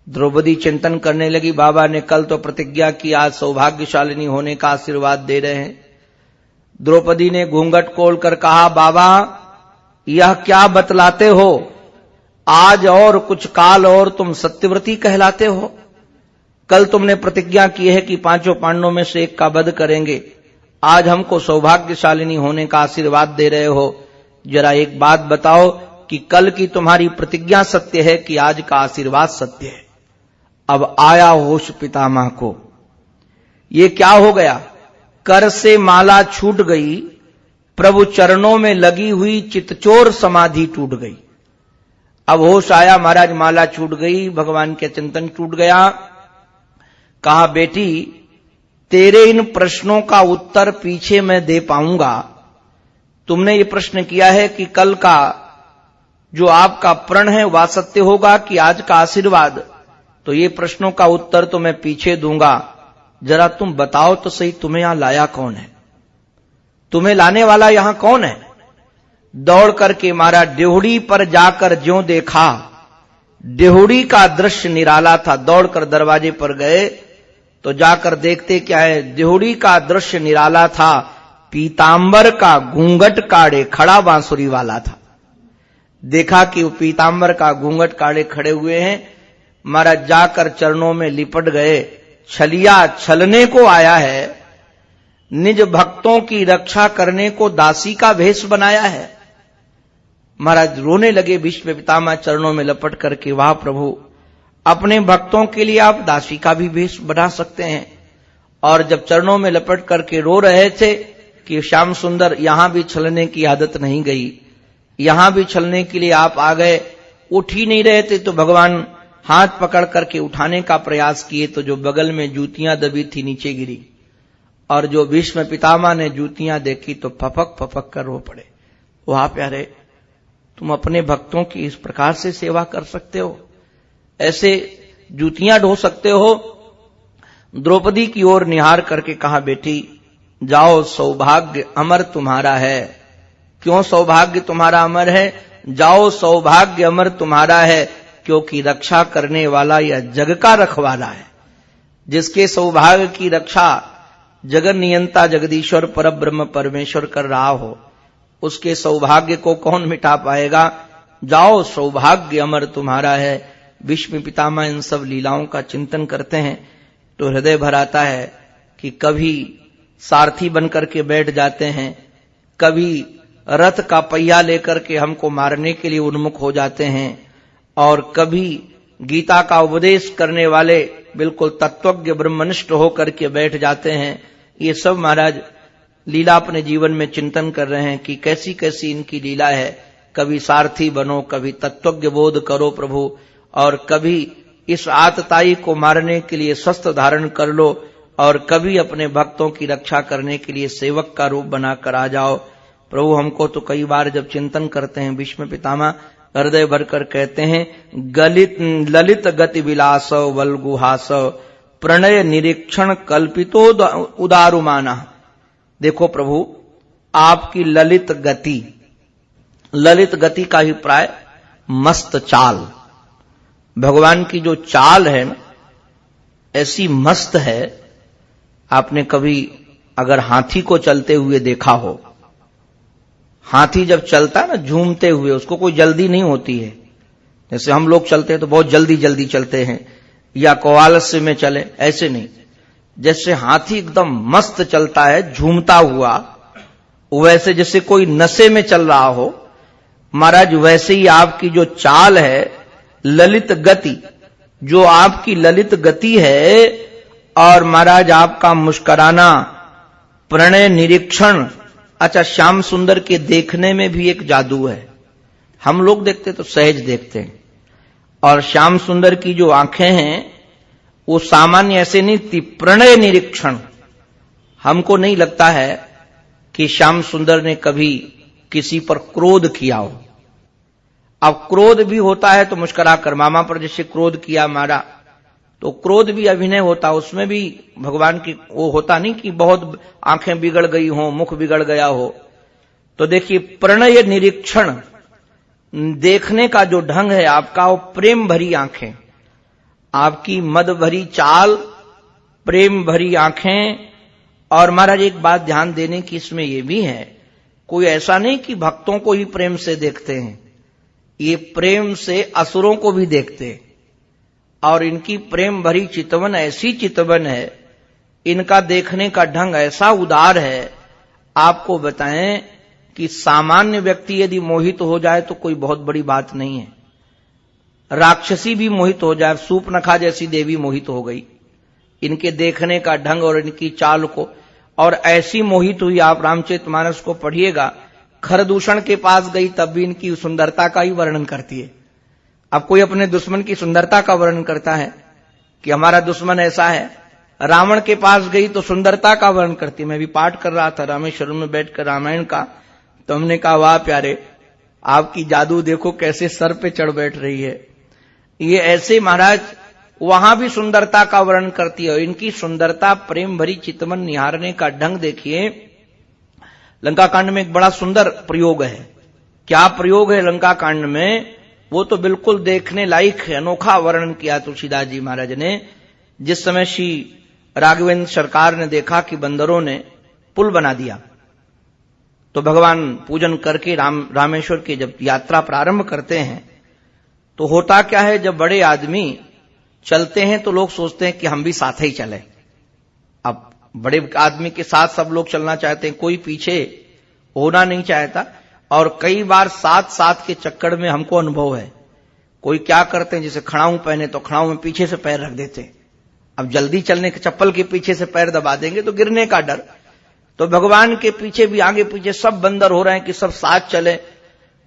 द्रौपदी चिंतन करने लगी, बाबा ने कल तो प्रतिज्ञा की, आज सौभाग्यशालिनी होने का आशीर्वाद दे रहे हैं। द्रौपदी ने घूंघट खोलकर कहा, बाबा यह क्या बतलाते हो? आज और कुछ काल और तुम सत्यव्रती कहलाते हो। कल तुमने प्रतिज्ञा की है कि पांचों पांडवों में से एक का वध करेंगे, आज हमको सौभाग्यशालिनी होने का आशीर्वाद दे रहे हो। जरा एक बात बताओ कि कल की तुम्हारी प्रतिज्ञा सत्य है कि आज का आशीर्वाद सत्य है? अब आया होश पितामह को। ये क्या हो गया? कर से माला छूट गई, प्रभु चरणों में लगी हुई चितचोर समाधि टूट गई। अब होश आया, महाराज माला छूट गई, भगवान के चिंतन टूट गया। कहा, बेटी तेरे इन प्रश्नों का उत्तर पीछे मैं दे पाऊंगा। तुमने ये प्रश्न किया है कि कल का जो आपका प्रण है वह सत्य होगा कि आज का आशीर्वाद, तो ये प्रश्नों का उत्तर तो मैं पीछे दूंगा। जरा तुम बताओ तो सही, तुम्हें यहां लाया कौन है? तुम्हें लाने वाला यहां कौन है? दौड़ करके मारा डेहुड़ी पर जाकर ज्यों देखा। डेहुड़ी का दृश्य निराला था। दौड़कर दरवाजे पर गए तो जाकर देखते क्या है, डेहुड़ी का दृश्य निराला था। पीतांबर का घूंघट काढ़े खड़ा बांसुरी वाला था। देखा कि वो पीतांबर का घूंघट काढ़े खड़े हुए हैं। महाराज जाकर चरणों में लिपट गए। छलिया छलने को आया है, निज भक्तों की रक्षा करने को दासी का भेष बनाया है। महाराज रोने लगे। भीष्म पितामह चरणों में लपट करके, वाह प्रभु, अपने भक्तों के लिए आप दासी का भी भेष बना सकते हैं। और जब चरणों में लपट करके रो रहे थे कि श्याम सुंदर यहां भी छलने की आदत नहीं गई, यहां भी छलने के लिए आप आ गए। उठ ही नहीं रहे थे तो भगवान हाथ पकड़ करके उठाने का प्रयास किए तो जो बगल में जूतियां दबी थी नीचे गिरी। और जो भीष्म पितामह ने जूतियां देखी तो फपक फपक कर रो पड़े। वाह प्यारे, तुम अपने भक्तों की इस प्रकार से सेवा कर सकते हो, ऐसे जूतियां ढो सकते हो? द्रौपदी की ओर निहार करके कहा, बेटी जाओ, सौभाग्य अमर तुम्हारा है। क्यों सौभाग्य तुम्हारा अमर है? जाओ, सौभाग्य अमर तुम्हारा है, क्योंकि रक्षा करने वाला यह जग का रखवाला है। जिसके सौभाग्य की रक्षा जगन नियंता जगदीश्वर परब्रह्म परमेश्वर कर रहा हो, उसके सौभाग्य को कौन मिटा पाएगा? जाओ, सौभाग्य अमर तुम्हारा है। भीष्म पितामह इन सब लीलाओं का चिंतन करते हैं तो हृदय भर आता है कि कभी सारथी बनकर के बैठ जाते हैं, कभी रथ का पहिया लेकर के हमको मारने के लिए उन्मुख हो जाते हैं, और कभी गीता का उपदेश करने वाले बिल्कुल तत्वज्ञ ब्रह्मनिष्ठ होकर के बैठ जाते हैं। ये सब महाराज लीला अपने जीवन में चिंतन कर रहे हैं कि कैसी कैसी इनकी लीला है। कभी सारथी बनो, कभी तत्वज्ञ बोध करो प्रभु, और कभी इस आतताई को मारने के लिए शस्त्र धारण कर लो, और कभी अपने भक्तों की रक्षा करने के लिए सेवक का रूप बनाकर आ जाओ। प्रभु हमको तो कई बार जब चिंतन करते हैं, भीष्म पितामह हृदय भरकर कहते हैं, ललित गति विलास वल्गुहास प्रणय निरीक्षण कल्पितो उदारुमाना। देखो प्रभु, आपकी ललित गति का अभिप्राय मस्त चाल। भगवान की जो चाल है ना, ऐसी मस्त है। आपने कभी अगर हाथी को चलते हुए देखा हो, हाथी जब चलता है ना झूमते हुए, उसको कोई जल्दी नहीं होती है। जैसे हम लोग चलते हैं तो बहुत जल्दी जल्दी चलते हैं, या कोआलस्य में चले, ऐसे नहीं। जैसे हाथी एकदम मस्त चलता है झूमता हुआ, वैसे जैसे कोई नशे में चल रहा हो, महाराज वैसे ही आपकी जो चाल है, ललित गति, जो आपकी ललित गति है और महाराज आपका मुस्कुराना, प्रणय निरीक्षण। अच्छा, श्याम सुंदर के देखने में भी एक जादू है। हम लोग देखते तो सहज देखते हैं, और श्याम सुंदर की जो आंखें हैं वो सामान्य ऐसे नहीं थी। प्रणय निरीक्षण, हमको नहीं लगता है कि श्याम सुंदर ने कभी किसी पर क्रोध किया हो। अब क्रोध भी होता है तो मुस्कुरा कर, मामा पर जैसे क्रोध किया मारा, तो क्रोध भी अभिनय होता, उसमें भी भगवान की वो होता नहीं कि बहुत आंखें बिगड़ गई हो, मुख बिगड़ गया हो। तो देखिए, प्रणय निरीक्षण, देखने का जो ढंग है आपका, वो प्रेम भरी आंखें, आपकी मद भरी चाल, प्रेम भरी आंखें। और महाराज एक बात ध्यान देने की इसमें यह भी है, कोई ऐसा नहीं कि भक्तों को ही प्रेम से देखते हैं, ये प्रेम से असुरों को भी देखते हैं। और इनकी प्रेम भरी चितवन ऐसी चितवन है, इनका देखने का ढंग ऐसा उदार है, आपको बताएं कि सामान्य व्यक्ति यदि मोहित हो जाए तो कोई बहुत बड़ी बात नहीं है। राक्षसी भी मोहित हो जाए, सूपनखा जैसी देवी मोहित हो गई इनके देखने का ढंग और इनकी चाल को, और ऐसी मोहित हुई, आप रामचरितमानस को पढ़िएगा, खरदूषण के पास गई तब भी इनकी सुंदरता का ही वर्णन करती है। अब कोई अपने दुश्मन की सुंदरता का वर्णन करता है कि हमारा दुश्मन ऐसा है। रावण के पास गई तो सुंदरता का वर्णन करती है। मैं भी पाठ कर रहा था रामेश्वरम में बैठकर रामायण का, तो हमने कहा वाह प्यारे, आपकी जादू देखो कैसे सर पे चढ़ बैठ रही है। ये ऐसे महाराज वहां भी सुंदरता का वर्णन करती है। इनकी सुंदरता, प्रेम भरी चितवन निहारने का ढंग देखिए। लंका कांड में एक बड़ा सुंदर प्रयोग है। क्या प्रयोग है लंका कांड में, वो तो बिल्कुल देखने लायक है। अनोखा वर्णन किया तुलसीदास जी महाराज ने। जिस समय श्री राघवेंद्र सरकार ने देखा कि बंदरों ने पुल बना दिया, तो भगवान पूजन करके रामेश्वर की जब यात्रा प्रारंभ करते हैं, तो होता क्या है, जब बड़े आदमी चलते हैं तो लोग सोचते हैं कि हम भी साथ ही चले। अब बड़े आदमी के साथ सब लोग चलना चाहते हैं, कोई पीछे होना नहीं चाहता। और कई बार साथ साथ के चक्कर में हमको अनुभव है, कोई क्या करते हैं, जैसे खड़ाऊ पहने तो खड़ाऊ में पीछे से पैर रख देते हैं। अब जल्दी चलने के चप्पल के पीछे से पैर दबा देंगे तो गिरने का डर। तो भगवान के पीछे भी आगे पीछे सब बंदर हो रहे हैं कि सब साथ चले।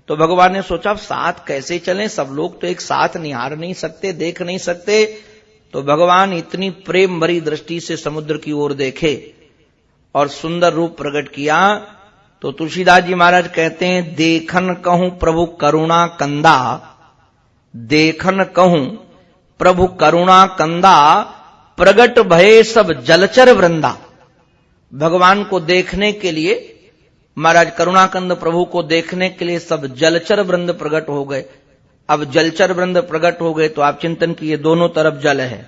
तो भगवान ने सोचा अब साथ कैसे चलें, सब लोग तो एक साथ निहार नहीं सकते, देख नहीं सकते। तो भगवान इतनी प्रेम भरी दृष्टि से समुद्र की ओर देखे और सुंदर रूप प्रकट किया। तो तुलसीदास जी महाराज कहते हैं, देखन कहूं प्रभु करुणा कंदा, देखन कहूं प्रभु करुणा कंदा, प्रगट भये सब जलचर वृंदा। भगवान को देखने के लिए, महाराज करुणाकंद प्रभु को देखने के लिए सब जलचर वृंद प्रकट हो गए। अब जलचर वृंद प्रकट हो गए तो आप चिंतन कीजिए, दोनों तरफ जल है,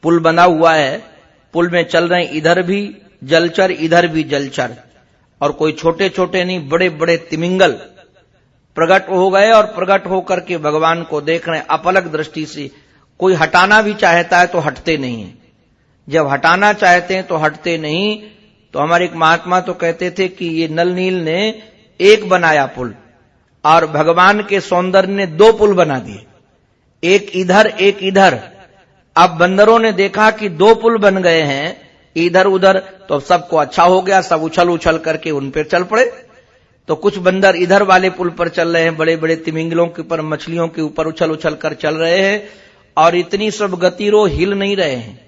पुल बना हुआ है, पुल में चल रहे हैं, इधर भी जलचर इधर भी जलचर, और कोई छोटे छोटे नहीं बड़े बड़े तिमिंगल प्रकट हो गए। और प्रकट होकर के भगवान को देख रहे हैं अपलक दृष्टि से। कोई हटाना भी चाहता है तो हटते नहीं है, जब हटाना चाहते हैं तो हटते नहीं। तो हमारे एक महात्मा तो कहते थे कि ये नल नील ने एक बनाया पुल, और भगवान के सौंदर्य ने दो पुल बना दिए, एक इधर एक इधर। अब बंदरों ने देखा कि दो पुल बन गए हैं इधर उधर, तो सबको अच्छा हो गया, सब उछल उछल करके उन पर चल पड़े। तो कुछ बंदर इधर वाले पुल पर चल रहे हैं, बड़े बड़े तिमिंगलों के ऊपर, मछलियों के ऊपर उछल उछल कर चल रहे हैं, और इतनी सब गतिरोध हिल नहीं रहे हैं,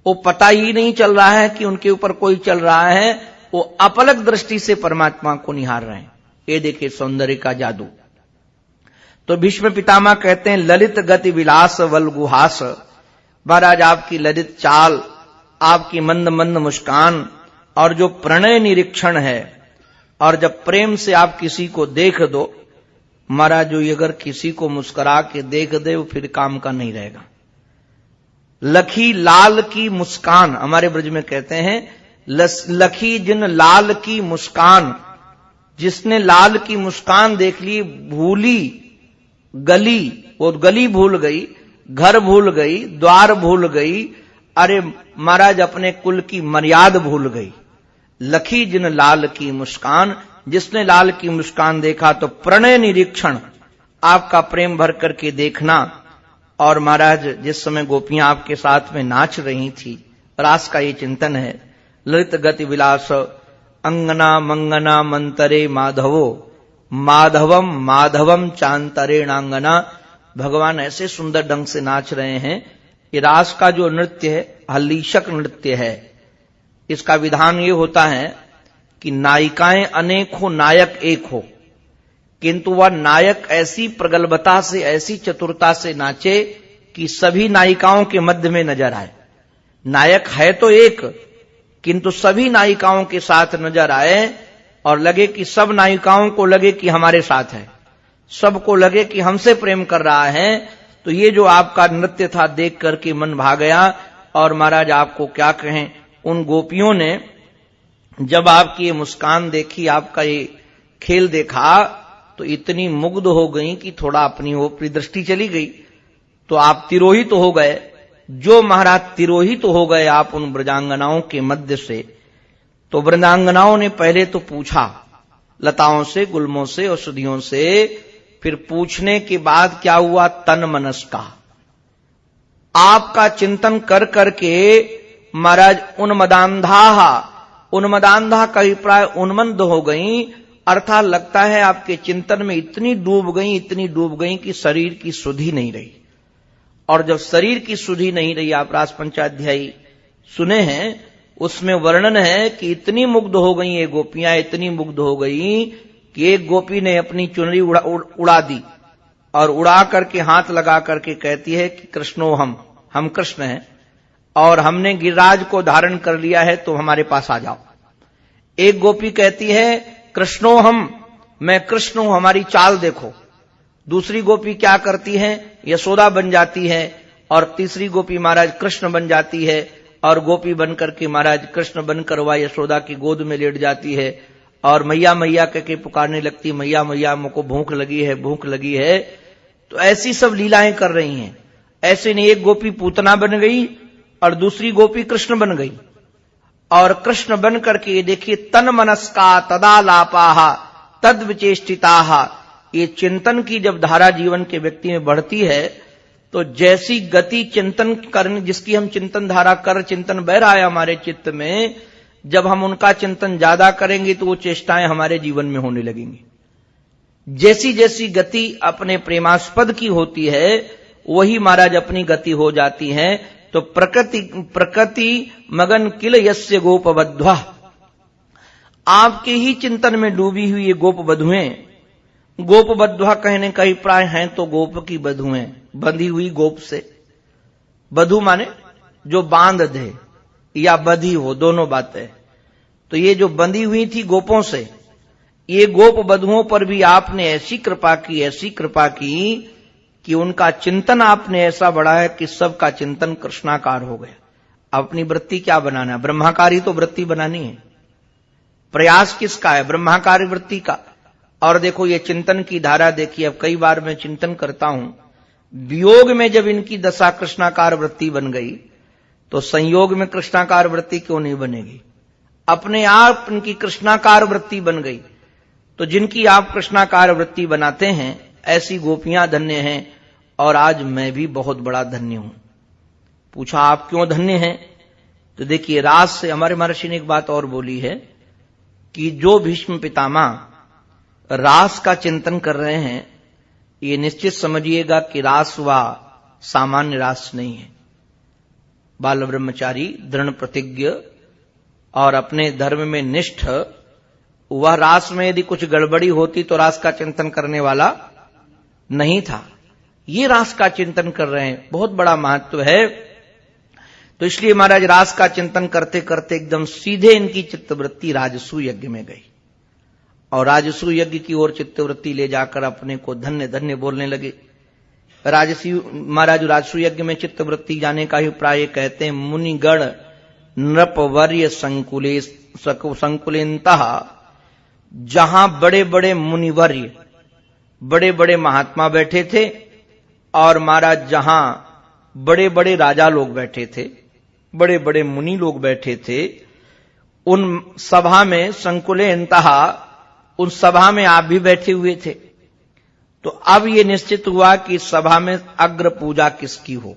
वो पता ही नहीं चल रहा है कि उनके ऊपर कोई चल रहा है, वो अपलक दृष्टि से परमात्मा को निहार रहे हैं। ये देखिए सौंदर्य का जादू। तो भीष्म पितामह कहते हैं, ललित गति विलास वल गुहास। महाराज आपकी ललित चाल, आपकी मंद मंद मुस्कान, और जो प्रणय निरीक्षण है, और जब प्रेम से आप किसी को देख दो महाराज, जो अगर किसी को मुस्कुरा के देख दे वो फिर काम का नहीं रहेगा। लखी लाल की मुस्कान, हमारे ब्रज में कहते हैं, लखी जिन लाल की मुस्कान, जिसने लाल की मुस्कान देख ली, भूली गली, वो गली भूल गई, घर भूल गई, द्वार भूल गई, अरे महाराज अपने कुल की मर्यादा भूल गई। लखी जिन लाल की मुस्कान, जिसने लाल की मुस्कान देखा तो प्रणय निरीक्षण, आपका प्रेम भर करके देखना, और महाराज जिस समय गोपियां आपके साथ में नाच रही थी, रास का ये चिंतन है। ललित गति विलास अंगना मंगना मंतरे माधवो माधवम माधवम चांतरेणांगना। भगवान ऐसे सुंदर ढंग से नाच रहे हैं। ये रास का जो नृत्य है हल्लीशक नृत्य है। इसका विधान ये होता है कि नायिकाएं अनेक हो, नायक एक हो, किंतु वह नायक ऐसी प्रगल्भता से, ऐसी चतुरता से नाचे कि सभी नायिकाओं के मध्य में नजर आए। नायक है तो एक, किंतु सभी नायिकाओं के साथ नजर आए और लगे कि सब नायिकाओं को लगे कि हमारे साथ है, सबको लगे कि हमसे प्रेम कर रहा है। तो ये जो आपका नृत्य था देख करके मन भा गया। और महाराज आपको क्या कहें, उन गोपियों ने जब आपकी ये मुस्कान देखी, आपका ये खेल देखा, तो इतनी मुग्ध हो गई कि थोड़ा अपनी ओपरी दृष्टि चली गई। तो आप तिरोहित हो गए। जो महाराज तिरोहित हो गए आप उन ब्रजांगनाओं के मध्य से। तो ब्रजांगनाओं ने पहले तो पूछा लताओं से, गुलमों से, औषधियों से। फिर पूछने के बाद क्या हुआ, तन मनस का आपका चिंतन कर करके महाराज उन्मदांधा का अभिप्राय उन्मंद हो गई। अर्थात लगता है आपके चिंतन में इतनी डूब गई कि शरीर की सुधि नहीं रही। और जब शरीर की सुधि नहीं रही, आप रास पंचाध्यायी सुने हैं, उसमें वर्णन है कि इतनी मुग्ध हो गई ये गोपियां, इतनी मुग्ध हो गई कि एक गोपी ने अपनी चुनरी उड़ा दी और उड़ा करके हाथ लगा करके कहती है कि कृष्णो हम कृष्ण हैं और हमने गिरिराज को धारण कर लिया है, तो हमारे पास आ जाओ। एक गोपी कहती है कृष्णो मैं कृष्ण हूं, हमारी चाल देखो। दूसरी गोपी क्या करती है, यशोदा बन जाती है। और तीसरी गोपी महाराज कृष्ण बन जाती है और गोपी बनकर के महाराज कृष्ण बनकर वह यशोदा की गोद में लेट जाती है और मैया मैया कहके पुकारने लगती, मैया मैया मुझको भूख लगी है, भूख लगी है। तो ऐसी सब लीलाएं कर रही हैं। ऐसे नहीं, एक गोपी पूतना बन गई और दूसरी गोपी कृष्ण बन गई। और कृष्ण बन करके ये देखिए, तन मनस्का तदालापाहा तद विचेष्टिताहा। ये चिंतन की जब धारा जीवन के व्यक्ति में बढ़ती है, तो जैसी गति चिंतन करने, जिसकी हम चिंतन धारा कर चिंतन बह रहा है हमारे चित्त में, जब हम उनका चिंतन ज्यादा करेंगे तो वो चेष्टाएं हमारे जीवन में होने लगेंगी। जैसी जैसी गति अपने प्रेमास्पद की होती है, वही महाराज अपनी गति हो जाती है। तो प्रकृति मगन किल यस्य गोपबध्वा। आपके ही चिंतन में डूबी हुई ये गोपबधुएं, गोपबध्वा कहने का अभिप्राय है तो गोप की बधुएं, बंधी हुई गोप से। बधु माने जो बांध दे या बधी हो, दोनों बातें। तो ये जो बंधी हुई थी गोपों से, ये गोप बधुओं पर भी आपने ऐसी कृपा की कि उनका चिंतन आपने ऐसा बढ़ाया कि सबका चिंतन कृष्णाकार हो गया। अपनी वृत्ति क्या बनाना है, ब्रह्माकारी तो वृत्ति बनानी है। प्रयास किसका है, ब्रह्माकारी वृत्ति का। और देखो ये चिंतन की धारा देखिए। अब कई बार मैं चिंतन करता हूं, वियोग में जब इनकी दशा कृष्णाकार वृत्ति बन गई, तो संयोग में कृष्णाकार वृत्ति क्यों नहीं बनेगी। अपने आप इनकी कृष्णाकार वृत्ति बन गई। तो जिनकी आप कृष्णाकार वृत्ति बनाते हैं, ऐसी गोपियां धन्य हैं। और आज मैं भी बहुत बड़ा धन्य हूं। पूछा आप क्यों धन्य हैं, तो देखिए रास से हमारे महर्षि ने एक बात और बोली है कि जो भीष्म पितामह रास का चिंतन कर रहे हैं, ये निश्चित समझिएगा कि रास व सामान्य रास नहीं है। बाल ब्रह्मचारी, दृढ़ प्रतिज्ञ और अपने धर्म में निष्ठ, वह रास में यदि कुछ गड़बड़ी होती तो रास का चिंतन करने वाला नहीं था। ये रास का चिंतन कर रहे हैं, बहुत बड़ा महत्व है। तो इसलिए महाराज रास का चिंतन करते करते एकदम सीधे इनकी चित्तवृत्ति राजसू यज्ञ में गई और राजसू यज्ञ की ओर चित्तवृत्ति ले जाकर अपने को धन्य धन्य बोलने लगे। महाराज राजसू यज्ञ में चित्तवृत्ति जाने का अभिप्राय कहते हैं, मुनिगण नृपवर्य संकुलेन्तः, जहां बड़े बड़े मुनिवर्य, बड़े बड़े महात्मा बैठे थे और महाराज जहां बड़े बड़े राजा लोग बैठे थे, बड़े बड़े मुनि लोग बैठे थे, उन सभा में संकुलेन्तः, उन सभा में आप भी बैठे हुए थे। तो अब ये निश्चित हुआ कि सभा में अग्र पूजा किसकी हो,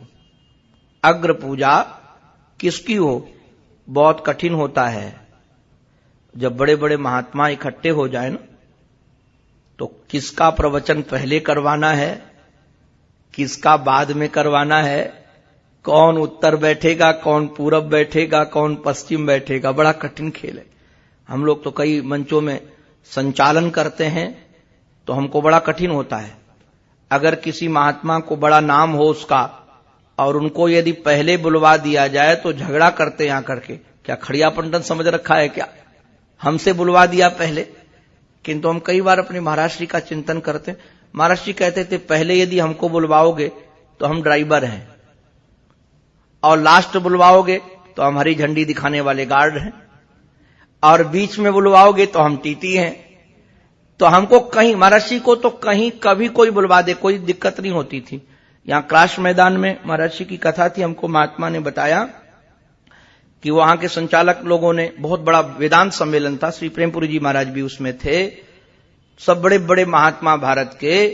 अग्र पूजा किसकी हो। बहुत कठिन होता है जब बड़े बड़े महात्मा इकट्ठे हो जाए ना, तो किसका प्रवचन पहले करवाना है, किसका बाद में करवाना है, कौन उत्तर बैठेगा, कौन पूरब बैठेगा, कौन पश्चिम बैठेगा, बड़ा कठिन खेल है। हम लोग तो कई मंचों में संचालन करते हैं तो हमको बड़ा कठिन होता है। अगर किसी महात्मा को बड़ा नाम हो उसका और उनको यदि पहले बुलवा दिया जाए तो झगड़ा करते हैं आकर के, क्या खड़िया पंडन समझ रखा है क्या, हमसे बुलवा दिया पहले। किंतु हम कई बार अपने महाराज श्री का चिंतन करते हैं। महाराज जी कहते थे पहले यदि हमको बुलवाओगे तो हम ड्राइवर हैं, और लास्ट बुलवाओगे तो हम हरी झंडी दिखाने वाले गार्ड हैं, और बीच में बुलवाओगे तो हम टीटी हैं। तो हमको कहीं, महाराज जी को तो कहीं कभी कोई बुलवा दे कोई दिक्कत नहीं होती थी। यहां क्लाश मैदान में महाराज जी की कथा थी, हमको महात्मा ने बताया कि वहां के संचालक लोगों ने, बहुत बड़ा वेदांत सम्मेलन था, श्री प्रेमपुरी जी महाराज भी उसमें थे, सब बड़े बड़े महात्मा भारत के।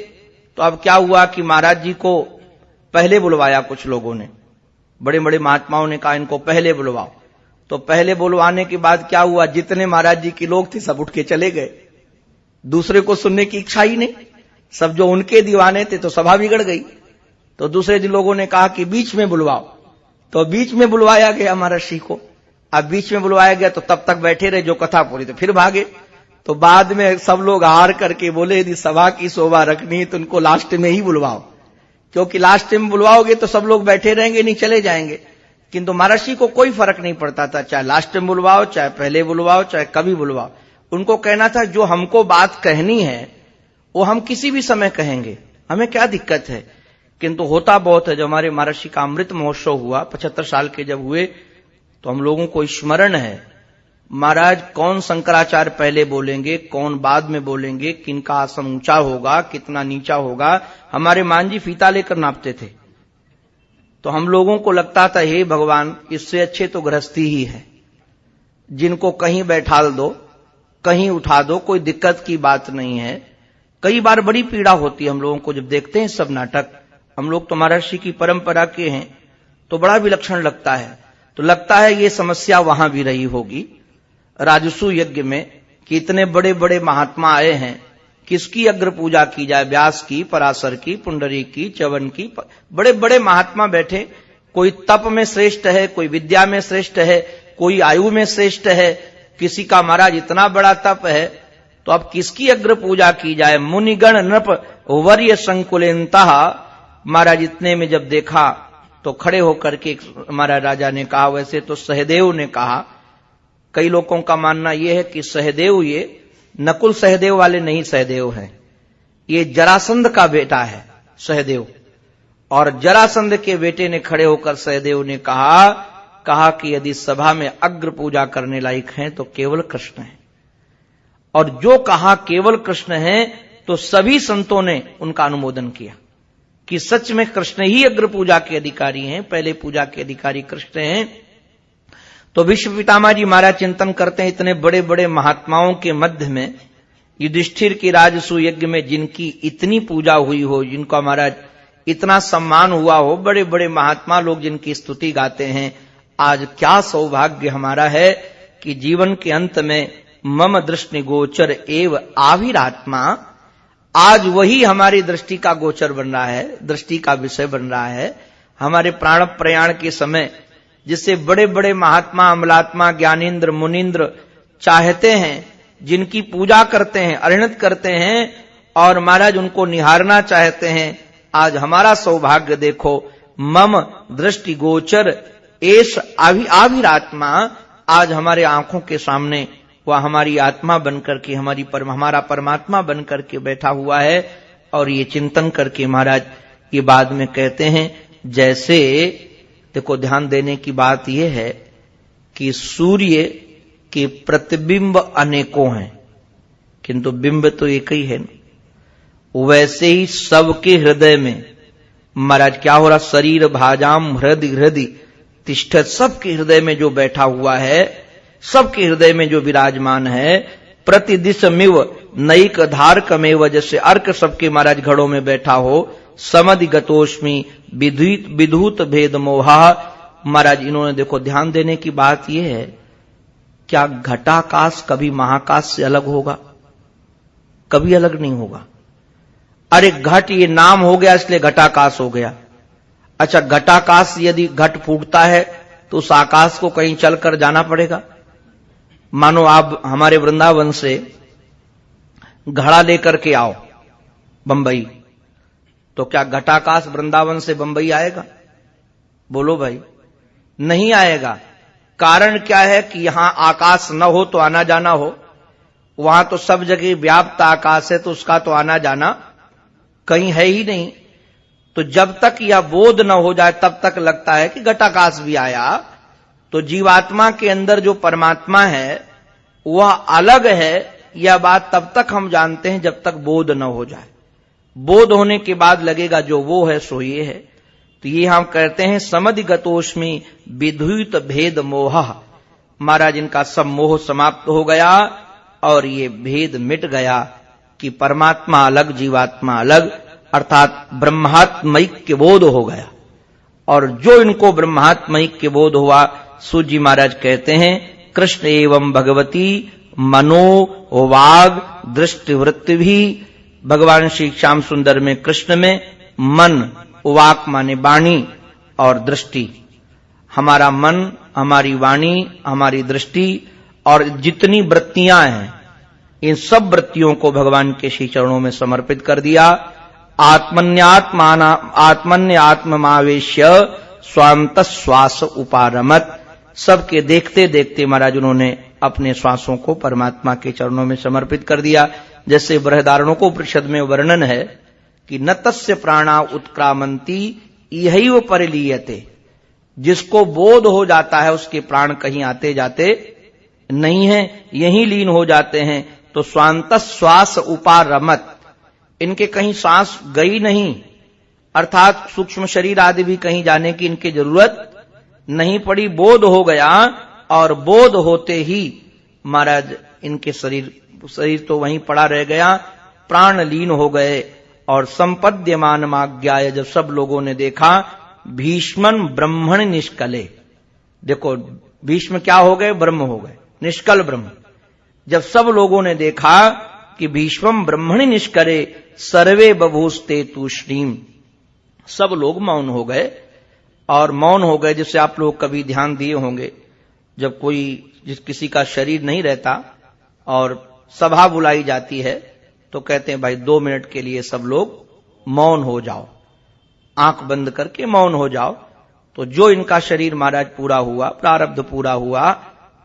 तो अब क्या हुआ कि महाराज जी को पहले बुलवाया कुछ लोगों ने, बड़े बड़े महात्माओं ने कहा इनको पहले बुलवाओ। तो पहले बुलवाने के बाद क्या हुआ, जितने महाराज जी के लोग थे सब उठ के चले गए, दूसरे को सुनने की इच्छा ही नहीं। सब जो उनके दीवाने थे तो सभा बिगड़ गई। तो दूसरे दिन लोगों ने कहा कि बीच में बुलवाओ, तो बीच में बुलवाया गया महाराज श्री को। अब बीच में बुलवाया गया तो तब तक बैठे रहे, जो कथा पूरी तो फिर भागे। तो बाद में सब लोग हार करके बोले यदि सभा की शोभा रखनी है तो उनको लास्ट में ही बुलवाओ, क्योंकि लास्ट में बुलवाओगे तो सब लोग बैठे रहेंगे, नहीं चले जाएंगे। किंतु महाराज जी को कोई फर्क नहीं पड़ता था, चाहे लास्ट में बुलवाओ, चाहे पहले बुलवाओ, चाहे कभी बुलवाओ। उनको कहना था जो हमको बात कहनी है वो हम किसी भी समय कहेंगे, हमें क्या दिक्कत है। किंतु होता बहुत है, जब हमारे महाराज जी का अमृत महोत्सव हुआ 75 साल के जब हुए, तो हम लोगों को स्मरण है महाराज कौन शंकराचार्य पहले बोलेंगे, कौन बाद में बोलेंगे, किनका आसन ऊंचा होगा, कितना नीचा होगा, हमारे मान जी फीता लेकर नापते थे। तो हम लोगों को लगता था हे भगवान, इससे अच्छे तो गृहस्थी ही है, जिनको कहीं बैठा दो, कहीं उठा दो, कोई दिक्कत की बात नहीं है। कई बार बड़ी पीड़ा होती है हम लोगों को जब देखते हैं सब नाटक। हम लोग तो महाराज जी की परंपरा के हैं तो बड़ा विलक्षण लगता है। तो लगता है ये समस्या वहां भी रही होगी राजसू यज्ञ में कि इतने बड़े बड़े महात्मा आए हैं, किसकी अग्र पूजा की जाए, व्यास की, पराशर की, पुंडरी की, च्यवन की, बड़े बड़े महात्मा बैठे। कोई तप में श्रेष्ठ है, कोई विद्या में श्रेष्ठ है, कोई आयु में श्रेष्ठ है, किसी का महाराज इतना बड़ा तप है, तो अब किसकी अग्र पूजा की जाए। मुनिगण नृप वर्य संकुलेन्तः, महाराज इतने में जब देखा तो खड़े होकर के हमारा राजा ने कहा, वैसे तो सहदेव ने कहा, कई लोगों का मानना यह है कि सहदेव ये नकुल सहदेव वाले नहीं सहदेव हैं, ये जरासंध का बेटा है सहदेव। और जरासंध के बेटे ने खड़े होकर सहदेव ने कहा कि यदि सभा में अग्र पूजा करने लायक हैं तो केवल कृष्ण है। और जो कहा केवल कृष्ण है तो सभी संतों ने उनका अनुमोदन किया कि सच में कृष्ण ही अग्र पूजा के अधिकारी हैं, पहले पूजा के अधिकारी कृष्ण हैं। तो विश्व पितामह जी महाराज चिंतन करते हैं, इतने बड़े बड़े महात्माओं के मध्य में युधिष्ठिर की राजसू यज्ञ में जिनकी इतनी पूजा हुई हो, जिनका महाराज इतना सम्मान हुआ हो, बड़े बड़े महात्मा लोग जिनकी स्तुति गाते हैं, आज क्या सौभाग्य हमारा है कि जीवन के अंत में मम दृष्टि गोचर एव आविरात्मा, आज वही हमारी दृष्टि का गोचर बन रहा है, दृष्टि का विषय बन रहा है। हमारे प्राण प्रयाण के समय जिससे बड़े बड़े महात्मा, अमलात्मा, ज्ञानेन्द्र, मुनीन्द्र चाहते हैं, जिनकी पूजा करते हैं, अरिणत करते हैं और महाराज उनको निहारना चाहते हैं, आज हमारा सौभाग्य देखो, मम दृष्टि गोचर एष आविरात्मा, आज हमारे आंखों के सामने वह हमारी आत्मा बनकर के, हमारा परमात्मा बनकर के बैठा हुआ है। और ये चिंतन करके महाराज ये बाद में कहते हैं, जैसे देखो ध्यान देने की बात यह है कि सूर्य के प्रतिबिंब अनेकों हैं किंतु बिंब तो एक ही है। वैसे ही सबके हृदय में महाराज क्या हो रहा, शरीर भाजाम हृदय तिष्ठत, सबके हृदय में जो बैठा हुआ है, सबके हृदय में जो विराजमान है, प्रतिदिशमिव नैक धार कमेव, जैसे अर्क सबके महाराज घड़ों में बैठा हो, समधि गतोष्मी विधूत भेद मोहा। महाराज इन्होंने देखो ध्यान देने की बात यह है, क्या घटाकाश कभी महाकाश से अलग होगा? कभी अलग नहीं होगा। अरे घट ये नाम हो गया इसलिए घटाकाश हो गया। अच्छा, घटाकाश यदि घट फूटता है तो उस आकाश को कहीं चलकर जाना पड़ेगा। मानो आप हमारे वृंदावन से घड़ा लेकर के आओ बंबई, तो क्या घटाकाश वृंदावन से बंबई आएगा? बोलो भाई, नहीं आएगा। कारण क्या है कि यहां आकाश न हो तो आना जाना हो, वहां तो सब जगह व्याप्त आकाश है तो उसका तो आना जाना कहीं है ही नहीं। तो जब तक यह बोध न हो जाए तब तक लगता है कि घटाकाश भी आया। तो जीवात्मा के अंदर जो परमात्मा है वह अलग है, यह बात तब तक हम जानते हैं जब तक बोध न हो जाए। बोध होने के बाद लगेगा जो वो है सो ये है। तो ये हम कहते हैं समधि गतोष्मी विधुत भेद मोह। महाराज इनका सब मोह समाप्त हो गया और ये भेद मिट गया कि परमात्मा अलग जीवात्मा अलग, अर्थात ब्रह्मात्मैक्य बोध हो गया। और जो इनको ब्रह्मात्मैक्य बोध हुआ, सूजी महाराज कहते हैं कृष्ण एवं भगवती मनो वाग दृष्टि वृत्ति भी। भगवान श्री श्याम सुंदर में कृष्ण में मन, वाक माने वाणी और दृष्टि, हमारा मन, हमारी वाणी, हमारी दृष्टि और जितनी वृत्तियां हैं इन सब वृत्तियों को भगवान के श्री चरणों में समर्पित कर दिया। आत्मन्य आत्ममावेश्य स्वांत श्वास उपारमत। सबके देखते देखते महाराज उन्होंने अपने श्वासों को परमात्मा के चरणों में समर्पित कर दिया। जैसे बृहदारण्यकोपनिषद में वर्णन है कि न तस्य प्राणा उत्क्रामंती यही परिलीयते। जिसको बोध हो जाता है उसके प्राण कहीं आते जाते नहीं है, यहीं लीन हो जाते हैं। तो स्वांत श्वास उपारमत, इनके कहीं सांस गई नहीं, अर्थात सूक्ष्म शरीर आदि भी कहीं जाने की इनकी जरूरत नहीं पड़ी। बोध हो गया और बोध होते ही महाराज इनके शरीर तो वहीं पड़ा रह गया, प्राण लीन हो गए। और संपद्यमान माज्ञाय, जब सब लोगों ने देखा, भीष्मन ब्रह्मण निष्कले। देखो भीष्म क्या हो गए? ब्रह्म हो गए, निष्कल ब्रह्म। जब सब लोगों ने देखा कि भीष्मम ब्रह्मणि निष्करे सर्वे बभूस्ते तूष्णीम, सब लोग मौन हो गए। और मौन हो गए जिससे आप लोग कभी ध्यान दिए होंगे, जब किसी का शरीर नहीं रहता और सभा बुलाई जाती है तो कहते हैं भाई 2 मिनट के लिए सब लोग मौन हो जाओ, आंख बंद करके मौन हो जाओ। तो जो इनका शरीर महाराज पूरा हुआ, प्रारब्ध पूरा हुआ,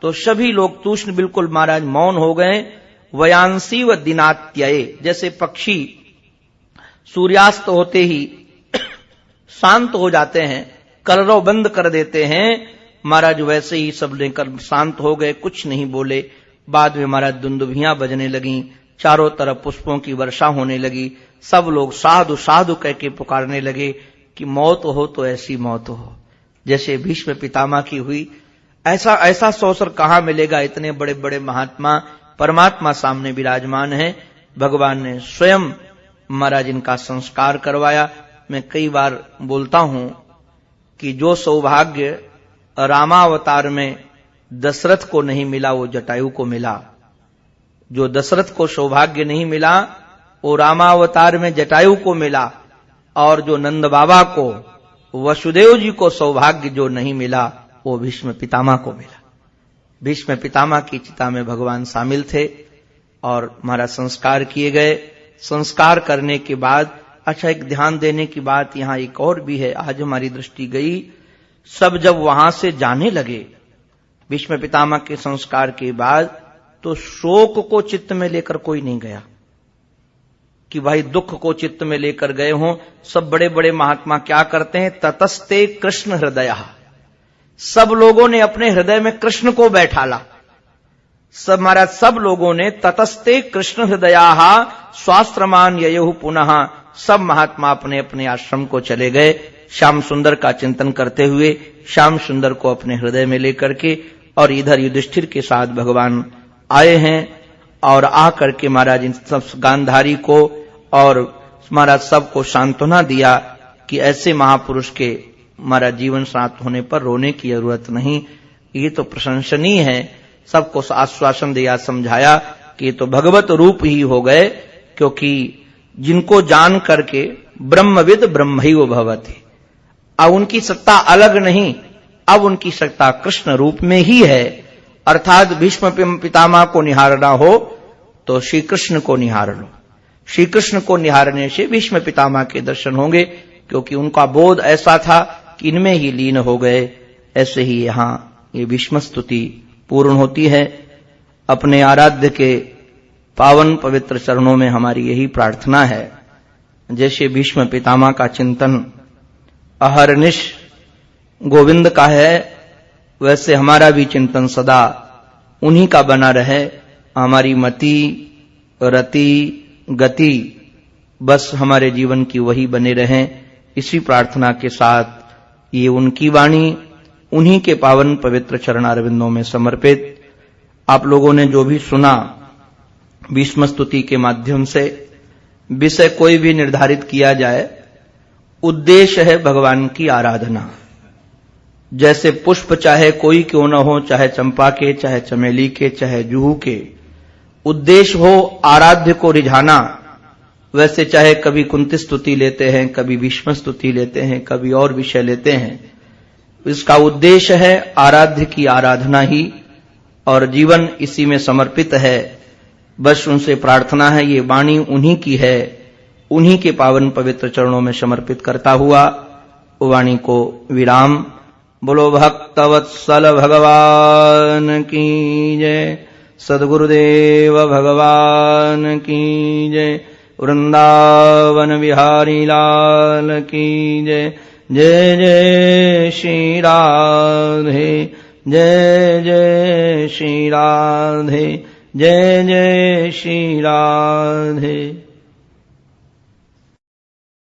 तो सभी लोग तूष्ण बिल्कुल महाराज मौन हो गए। वयांसी व दिनात्यये, जैसे पक्षी सूर्यास्त होते ही शांत हो जाते हैं, कलरव बंद कर देते हैं, महाराज वैसे ही सब लेकर शांत हो गए, कुछ नहीं बोले। बाद में महाराज दुंदुभियां बजने लगी, चारों तरफ पुष्पों की वर्षा होने लगी, सब लोग साधु साधु कह के पुकारने लगे कि मौत हो तो ऐसी मौत हो जैसे भीष्म पितामह की हुई। ऐसा अवसर कहां मिलेगा? इतने बड़े बड़े महात्मा परमात्मा सामने विराजमान है। भगवान ने स्वयं महाराज इनका संस्कार करवाया। मैं कई बार बोलता हूं कि जो सौभाग्य रामावतार में दशरथ को नहीं मिला वो जटायु को मिला। जो दशरथ को सौभाग्य नहीं मिला वो रामावतार में जटायु को मिला। और जो नंद बाबा को, वसुदेव जी को सौभाग्य जो नहीं मिला वो भीष्म पितामह को मिला। भीष्म पितामह की चिता में भगवान शामिल थे और हमारा संस्कार किए गए। संस्कार करने के बाद अच्छा, एक ध्यान देने की बात यहां एक और भी है, आज हमारी दृष्टि गई। सब जब वहां से जाने लगे भीष्म पितामह के संस्कार के बाद, तो शोक को चित्त में लेकर कोई नहीं गया कि भाई दुख को चित्त में लेकर गए हों। सब बड़े बड़े महात्मा क्या करते हैं? ततस्ते कृष्ण हृदय, सब लोगों ने अपने हृदय में कृष्ण को बैठाला। सब महाराज सब लोगों ने ततस्ते कृष्ण हृदया स्वास्त्रमान ययु पुनः, सब महात्मा अपने अपने आश्रम को चले गए श्याम सुंदर का चिंतन करते हुए, श्याम सुंदर को अपने हृदय में लेकर के। और इधर युधिष्ठिर के साथ भगवान आए हैं और आकर के महाराज इन सब गांधारी को और महाराज सबको सांत्वना दिया कि ऐसे महापुरुष के महाराज जीवन समाप्त होने पर रोने की जरूरत नहीं, ये तो प्रशंसनीय है। सबको आश्वासन दिया, समझाया कि ये तो भगवत रूप ही हो गए, क्योंकि जिनको जान करके ब्रह्मविद ब्रह्मैव भवति, अब उनकी सत्ता अलग नहीं, अब उनकी सत्ता कृष्ण रूप में ही है। अर्थात भीष्म पितामह को निहारना हो तो श्री कृष्ण को निहार लो, श्री कृष्ण को निहारने से भीष्म पितामह के दर्शन होंगे, क्योंकि उनका बोध ऐसा था कि इनमें ही लीन हो गए। ऐसे ही यहां ये भीष्म स्तुति पूर्ण होती है। अपने आराध्य के पावन पवित्र चरणों में हमारी यही प्रार्थना है, जैसे भीष्म पितामह का चिंतन अहरनिश गोविंद का है, वैसे हमारा भी चिंतन सदा उन्हीं का बना रहे। हमारी मति रति गति बस हमारे जीवन की वही बने रहें, इसी प्रार्थना के साथ ये उनकी वाणी उन्हीं के पावन पवित्र चरणारविंदों में समर्पित। आप लोगों ने जो भी सुना भीष्म स्तुति के माध्यम से, विषय कोई भी निर्धारित किया जाए, उद्देश्य है भगवान की आराधना। जैसे पुष्प चाहे कोई क्यों न हो, चाहे चंपा के, चाहे चमेली के, चाहे जूहू के, उद्देश्य हो आराध्य को रिझाना। वैसे चाहे कभी कुंती स्तुति लेते हैं, कभी भीष्म स्तुति लेते हैं, कभी और विषय लेते हैं, इसका उद्देश्य है आराध्य की आराधना ही, और जीवन इसी में समर्पित है। बस उनसे प्रार्थना है, ये वाणी उन्हीं की है, उन्हीं के पावन पवित्र चरणों में समर्पित करता हुआ वाणी को विराम। बोलो भक्तवत्सल भगवान की जय, सद्गुरुदेव भगवान की जय, वृंदावन बिहारी लाल की जय। जय जय श्री राधे, जय जय श्री राधे, जय जय श्री राधे।